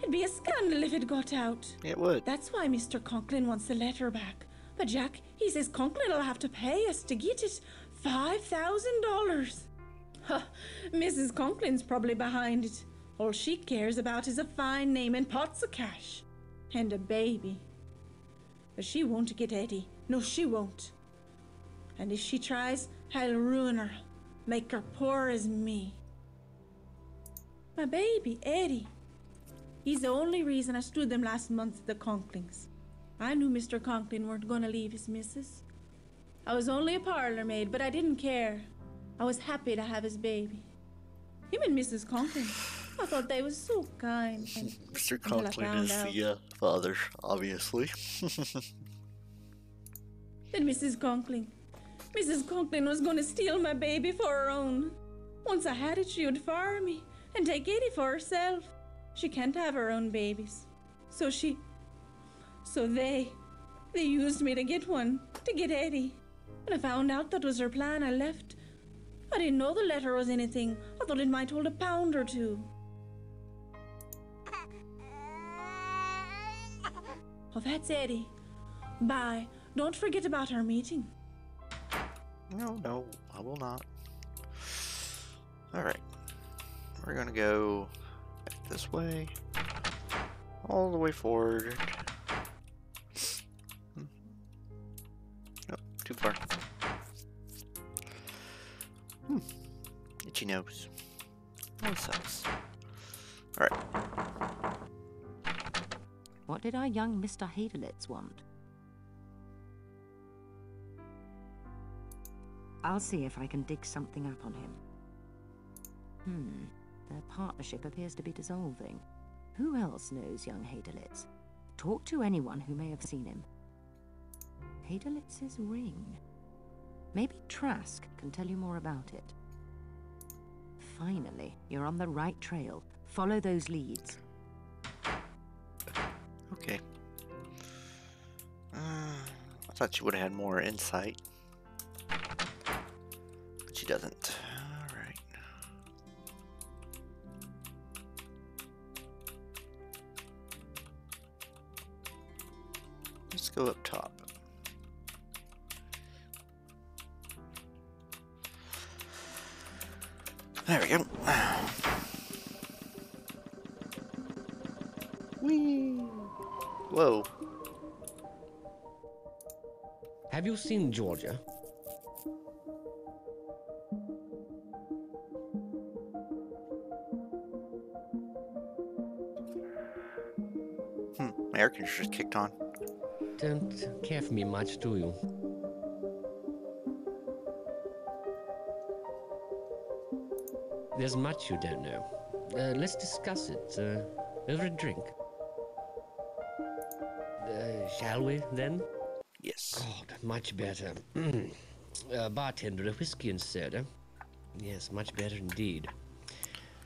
It'd be a scandal if it got out. It would. That's why Mr. Conklin wants the letter back. But Jack, he says Conklin will have to pay us to get it. $5,000. Huh, Mrs. Conklin's probably behind it. All she cares about is a fine name and pots of cash. And a baby. But she won't get Eddie. No, she won't. And if she tries, I'll ruin her. Make her poor as me. My baby, Eddie. He's the only reason I stood them last month at the Conklings. I knew Mr. Conklin weren't going to leave his missus. I was only a parlor maid, but I didn't care. I was happy to have his baby. Him and Mrs. Conklin, I thought they was so kind. Mr. Conklin is the father, obviously. Then Mrs. Conklin was going to steal my baby for her own. Once I had it, she would fire me and take Eddie for herself. She can't have her own babies. So they used me to get one, to get Eddie. When I found out that was her plan, I left. I didn't know the letter was anything. I thought it might hold a pound or two. Oh, that's Eddie. Bye. Don't forget about our meeting. No, I will not. Alright. We're gonna go back this way. All the way forward. Nope, too far. Itchy nose. That sucks. Alright. What did our young Mr. Hadelitz want? I'll see if I can dig something up on him. Their partnership appears to be dissolving. Who else knows young Hadelitz? Talk to anyone who may have seen him. Hadelitz's ring. Maybe Trask can tell you more about it. Finally, you're on the right trail. Follow those leads. Okay. I thought she would have had more insight. But she doesn't. Alright. Let's go up top. There we go. Whee! Whoa. Have you seen Georgia? My air conditioner's kicked on. Don't care for me much, do you? There's much you don't know. Let's discuss it over a drink. Shall we, then? Yes. God, much better. Bartender, a whiskey and soda. Yes, much better indeed.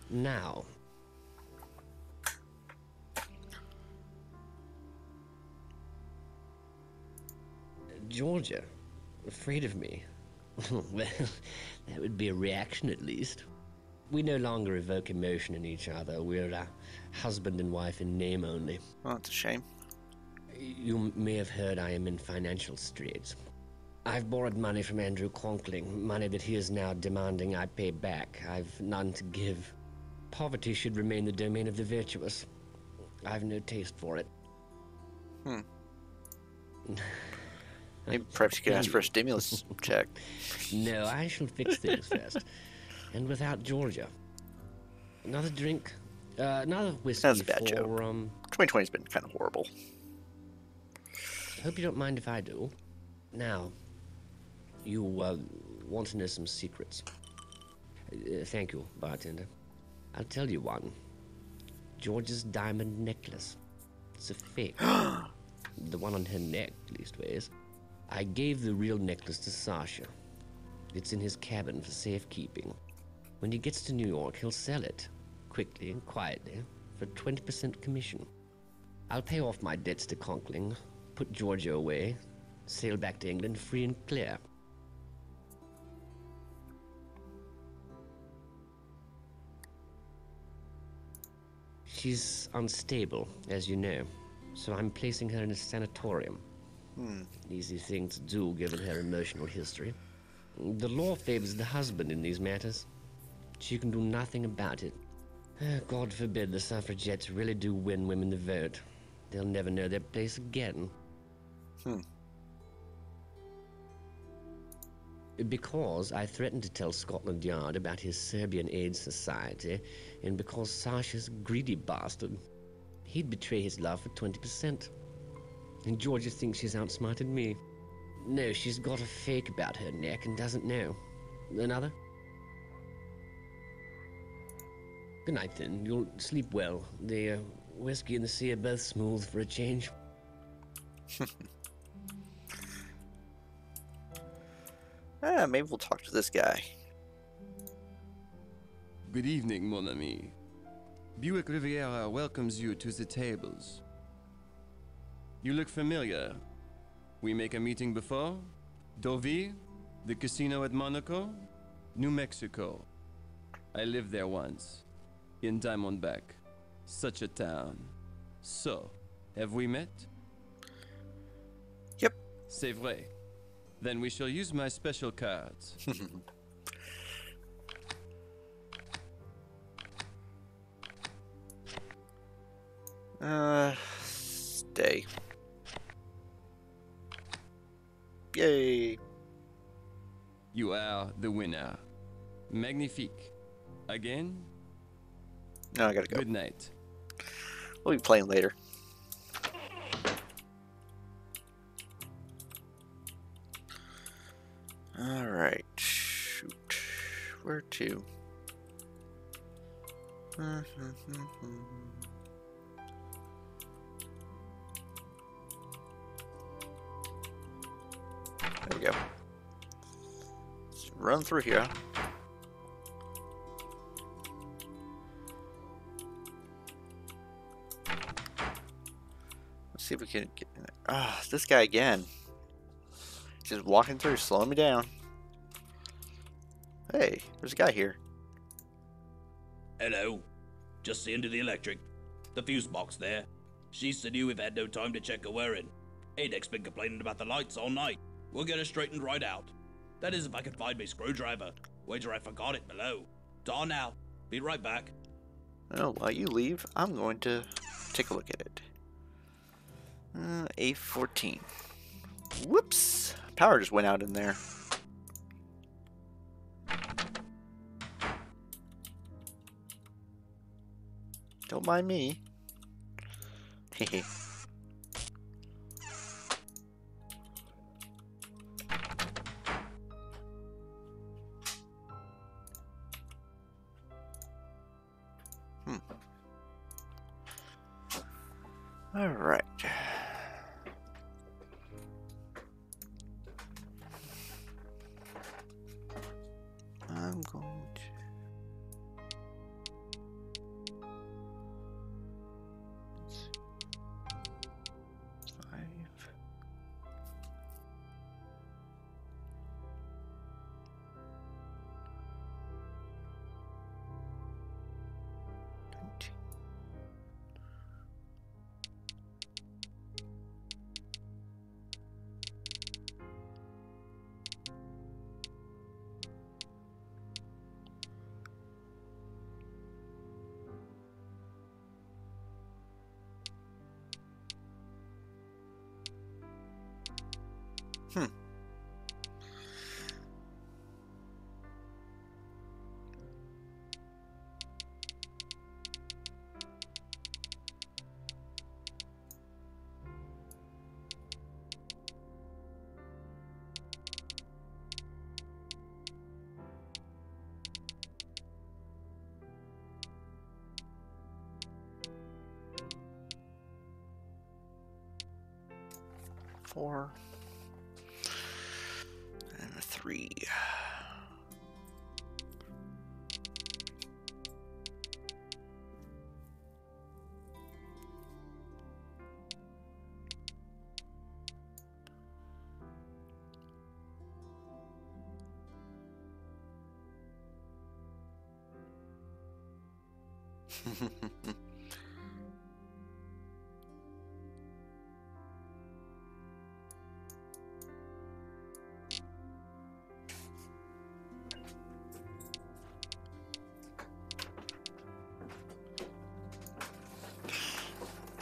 Now. Georgia, afraid of me? Well, that would be a reaction at least. We no longer evoke emotion in each other. We're husband and wife in name only. Well, that's a shame. You may have heard I am in financial straits. I've borrowed money from Andrew Conkling, money that he is now demanding I pay back. I've none to give. Poverty should remain the domain of the virtuous. I've no taste for it. Maybe perhaps you could ask for a stimulus check. No, I shall fix things first. And without Georgia. Another drink? Another whiskey. That's a bad for, joke. 2020's been kind of horrible. Hope you don't mind if I do. Now, you want to know some secrets. Thank you, bartender. I'll tell you one. George's diamond necklace. It's a fake. The one on her neck, leastways. I gave the real necklace to Sasha. It's in his cabin for safekeeping. When he gets to New York, he'll sell it, quickly and quietly, for 20% commission. I'll pay off my debts to Conkling, put Georgia away, sail back to England free and clear. She's unstable, as you know, so I'm placing her in a sanatorium. Easy thing to do, given her emotional history. The law favors the husband in these matters. She can do nothing about it. God forbid the suffragettes really do win women the vote. They'll never know their place again. Because I threatened to tell Scotland Yard about his Serbian Aid Society, and because Sasha's a greedy bastard, he'd betray his love for 20%. And Georgia thinks she's outsmarted me. No, she's got a fake about her neck and doesn't know. Another? Good night, then. You'll sleep well. The whiskey and the sea are both smooth for a change. Maybe we'll talk to this guy. Good evening, mon ami. Buick Riviera welcomes you to the tables. You look familiar. We make a meeting before? Deauville? The casino at Monaco? New Mexico. I lived there once. In Diamondback. Such a town. So, have we met? Yep. C'est vrai. Then we shall use my special cards. Stay. Yay. You are the winner. Magnifique. Again? No, I gotta go. Good night. We'll be playing later. Alright. Shoot. Where to? There we go. Let's run through here. Let's see if we can get in there. Ah, this guy again. Just walking through, slowing me down. Hey, there's a guy here. Hello. Just into the electric. The fuse box there. She said you've had no time to check her wiring. Adek's been complaining about the lights all night. We'll get her straightened right out. That is if I can find my screwdriver. Wager I forgot it below. Dawn now. Be right back. Oh, while you leave, I'm going to take a look at it. A14. Whoops. Power just went out in there. Don't mind me. Hehe. All right. I'm going to... Four and a 3.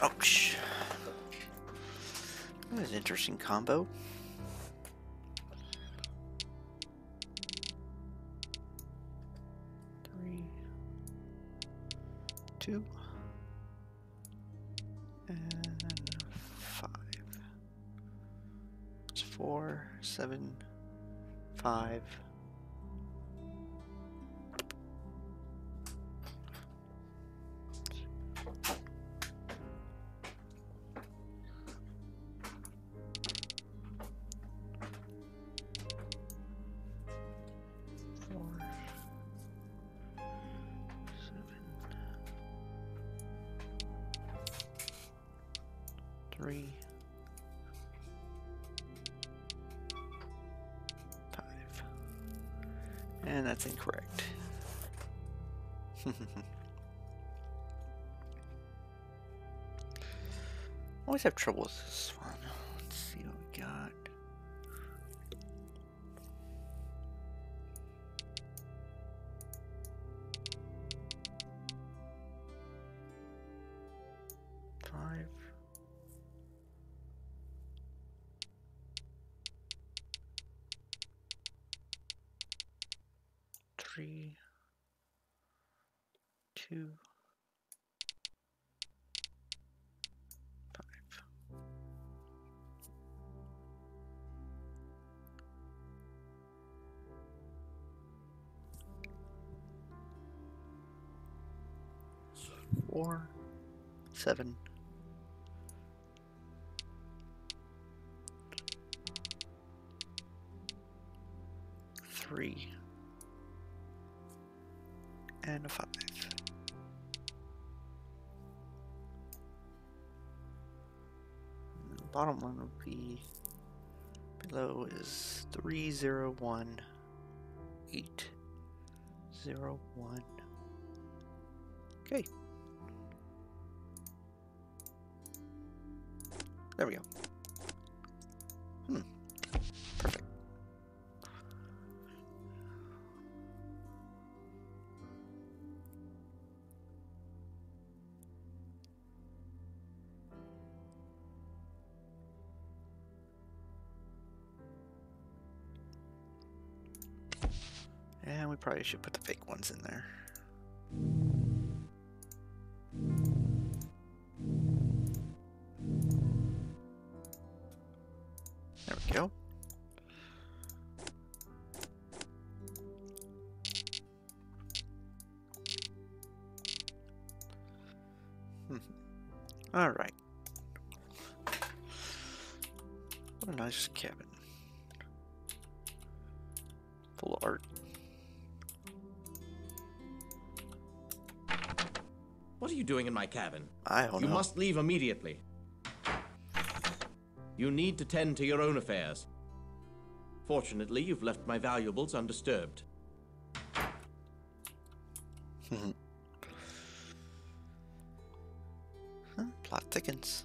Ouch. That was an interesting combo. Three, 2, and 5. It's 4, 7, 5. And that's incorrect. Always have trouble with this one. Let's see what we got. Five. 3, 2, 5. Four, 7. 3. And a 5. And the bottom one will be below is 301801. Okay. There we go. Perfect. And we probably should put the fake ones in there. There we go. All right. What a nice cabin. Full of art. What are you doing in my cabin? I don't know. You must leave immediately. You need to tend to your own affairs. Fortunately, you've left my valuables undisturbed. Plot thickens.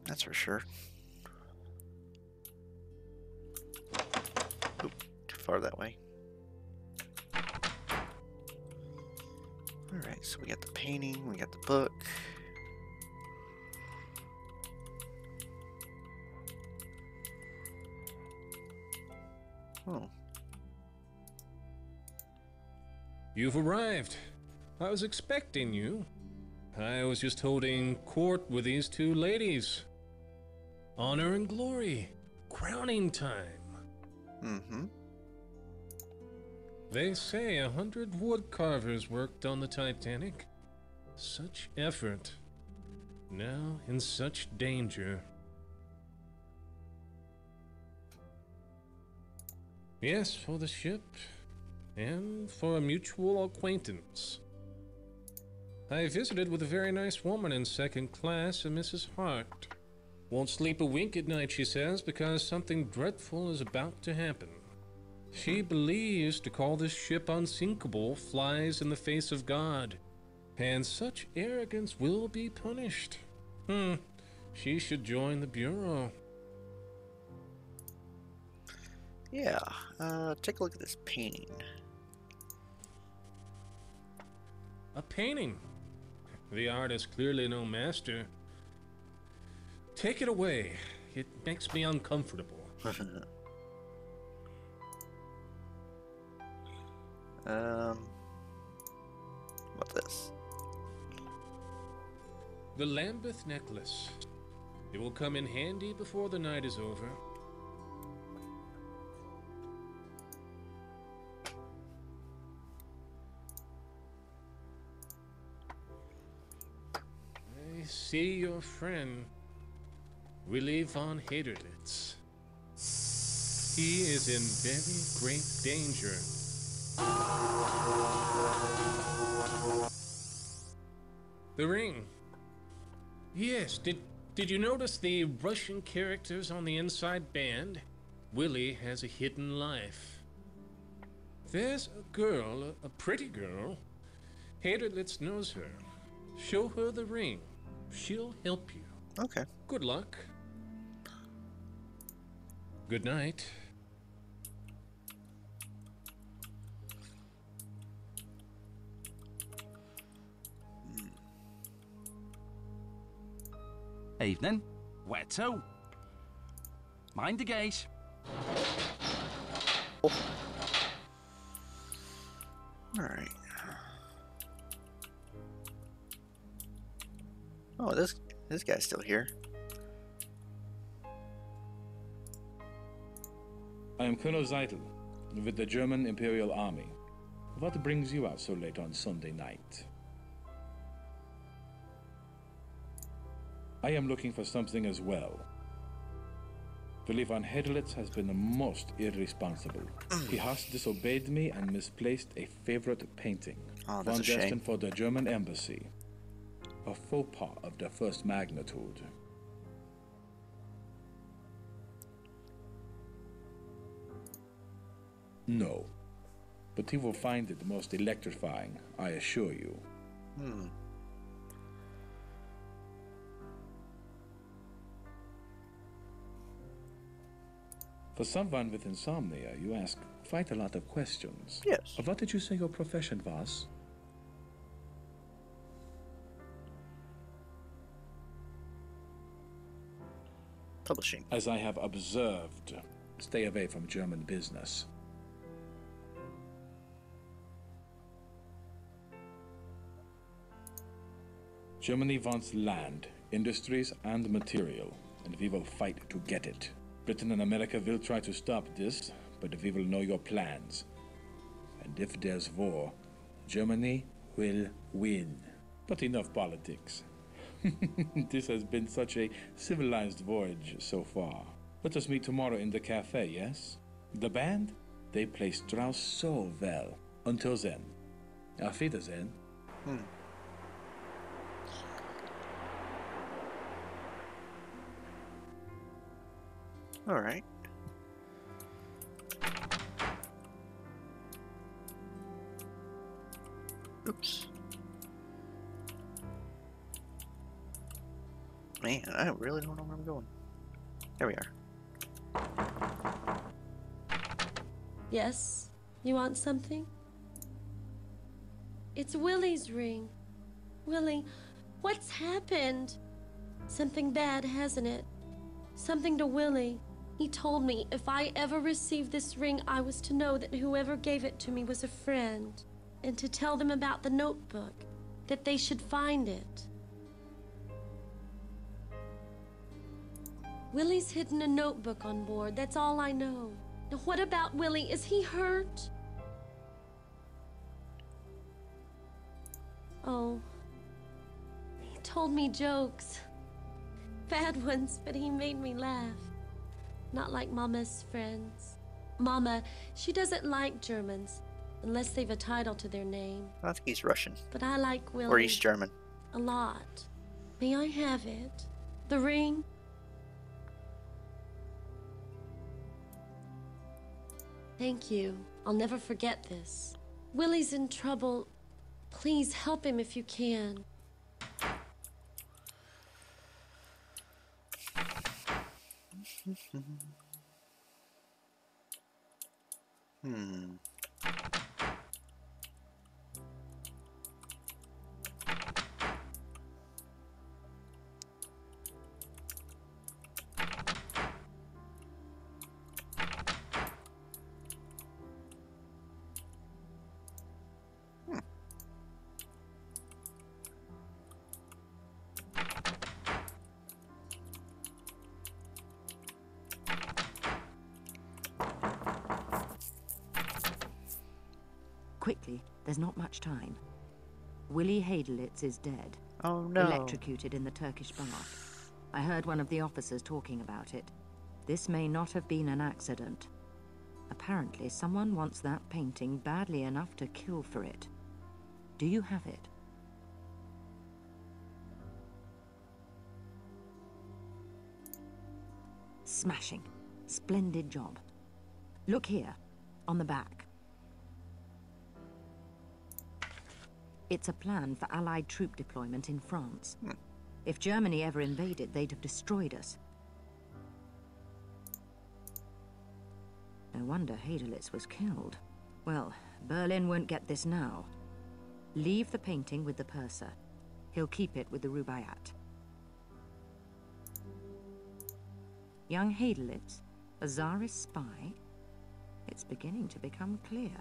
That's for sure. Oop, too far that way. Alright, so we got the painting, we got the book. Oh. You've arrived. I was expecting you. I was just holding court with these two ladies. Honor and glory. Crowning time. Mm-hmm. They say 100 wood carvers worked on the Titanic. Such effort. Now in such danger. Yes, for the ship. And for a mutual acquaintance. I visited with a very nice woman in second class, a Mrs. Hart. Won't sleep a wink at night, she says, because something dreadful is about to happen. She believes to call this ship unsinkable flies in the face of God, and such arrogance will be punished. She should join the Bureau. Yeah, take a look at this painting. A painting? The art is clearly no master. Take it away. It makes me uncomfortable. What's this? The Lambeth necklace. It will come in handy before the night is over. I see your friend, Willie von Haderlitz. He is in very great danger. The ring. Yes, did you notice the Russian characters on the inside band? Willie has a hidden life. There's a girl, a pretty girl. Haderlitz knows her. Show her the ring. She'll help you. Okay. Good luck. Good night. Evening. Where to? Mind the gate. Oh. Alright. Oh, this guy's still here. I am Colonel Zeitel, with the German Imperial Army. What brings you out so late on Sunday night? I am looking for something as well. Willie von Haderlitz has been most irresponsible. He has disobeyed me and misplaced a favorite painting. Oh, one that's a shame. destined for the German embassy. A faux pas of the first magnitude. No, but he will find it most electrifying, I assure you. For someone with insomnia, you ask quite a lot of questions. Yes. What did you say your profession was? Publishing. As I have observed, stay away from German business. Germany wants land, industries, and material, and we will fight to get it. Britain and America will try to stop this, but we will know your plans. And if there's war, Germany will win. But enough politics. This has been such a civilized voyage so far. Let us meet tomorrow in the cafe, yes? The band? They play Strauss so well. Until then. Auf Wiedersehen. All right. Oops. Man, I really don't know where I'm going. There we are. Yes? You want something? It's Willie's ring. Willie, what's happened? Something bad, hasn't it? Something to Willie. He told me if I ever received this ring, I was to know that whoever gave it to me was a friend, and to tell them about the notebook, that they should find it. Willie's hidden a notebook on board, that's all I know. Now what about Willie? Is he hurt? Oh, he told me jokes. Bad ones, but he made me laugh. Not like Mama's friends. Mama, she doesn't like Germans, unless they've a title to their name. I think he's Russian. But I like Willie. Or East German. A lot. May I have it? The ring? Thank you. I'll never forget this. Willie's in trouble. Please help him if you can. There's not much time. Willie Hadelitz is dead. Oh no. Electrocuted in the Turkish bath. I heard one of the officers talking about it. This may not have been an accident. Apparently, someone wants that painting badly enough to kill for it. Do you have it? Smashing. Splendid job. Look here, on the back. It's a plan for Allied troop deployment in France. If Germany ever invaded, they'd have destroyed us. No wonder Hadelitz was killed. Well, Berlin won't get this now. Leave the painting with the purser. He'll keep it with the Rubaiyat. Young Hadelitz, a Tsarist spy? It's beginning to become clear.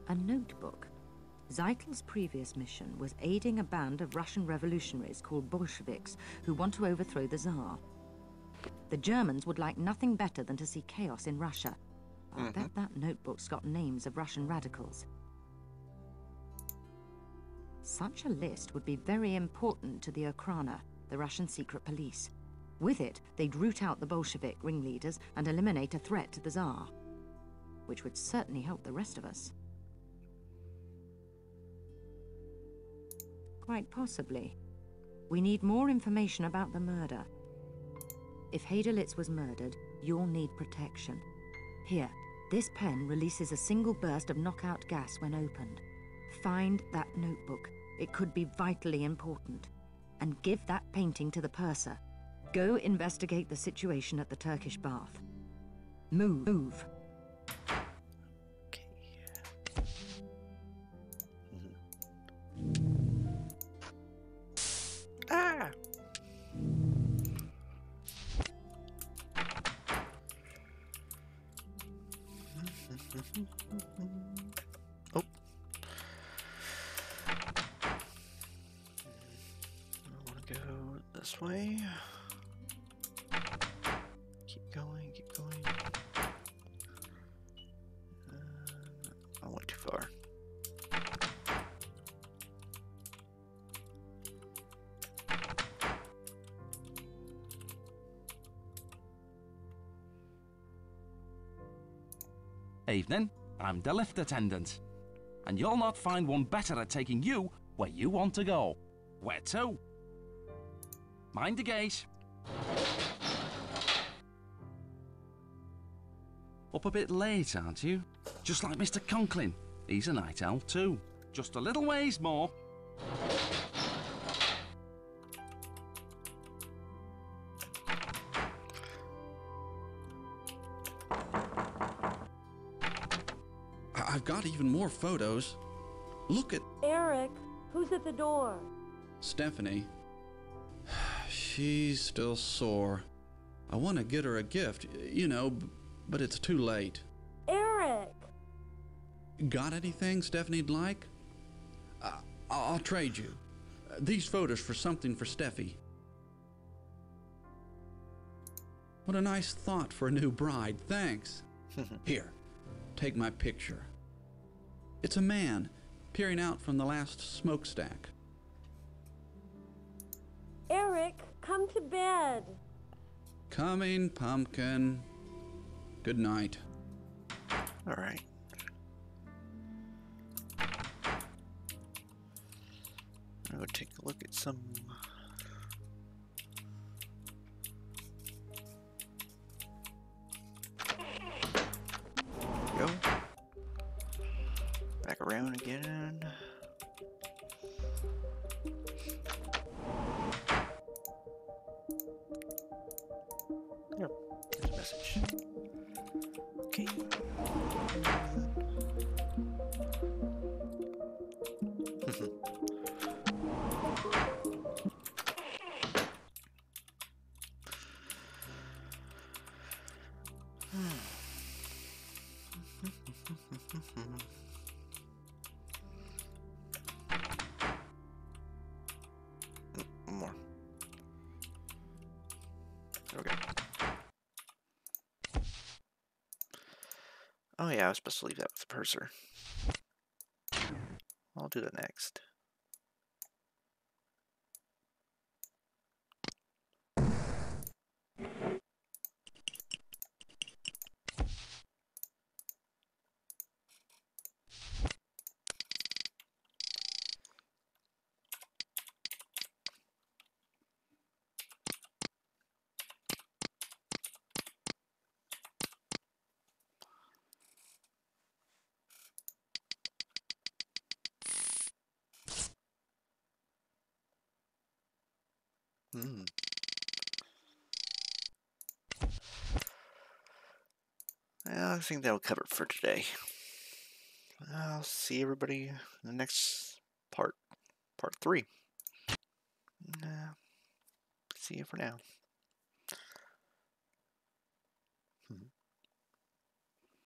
A notebook. Zeitel's previous mission was aiding a band of Russian revolutionaries called Bolsheviks who want to overthrow the Tsar. The Germans would like nothing better than to see chaos in Russia. I bet that notebook's got names of Russian radicals. Such a list would be very important to the Okhrana, the Russian secret police. With it, they'd root out the Bolshevik ringleaders and eliminate a threat to the Tsar, which would certainly help the rest of us. Quite possibly. We need more information about the murder. If Hadelitz was murdered, you'll need protection. Here, this pen releases a single burst of knockout gas when opened. Find that notebook. It could be vitally important. And give that painting to the purser. Go investigate the situation at the Turkish bath. Move. Ah! Oh. I want to go this way. Keep going, keep going. I went too far. Evening, I'm the lift attendant. And you'll not find one better at taking you where you want to go. Where to? Mind the gate. Up a bit late, aren't you? Just like Mr. Conklin. He's a night owl too. Just a little ways more. I've got even more photos. Look at... Eric, who's at the door? Stephanie. She's still sore. I want to get her a gift, you know, but it's too late. Eric! Got anything Stephanie'd like? I'll trade you. These photos for something for Steffi. What a nice thought for a new bride. Thanks. Here, take my picture. It's a man peering out from the last smokestack. Eric, come to bed. Coming, pumpkin. Good night. All right. I'll go take a look at some. Go. Back around again. Yep, there's a message. Okay. Oh yeah, I was supposed to leave that with the purser. I'll do that next. Well, I think that'll cover it for today. I'll see everybody in the next part 3. See you for now.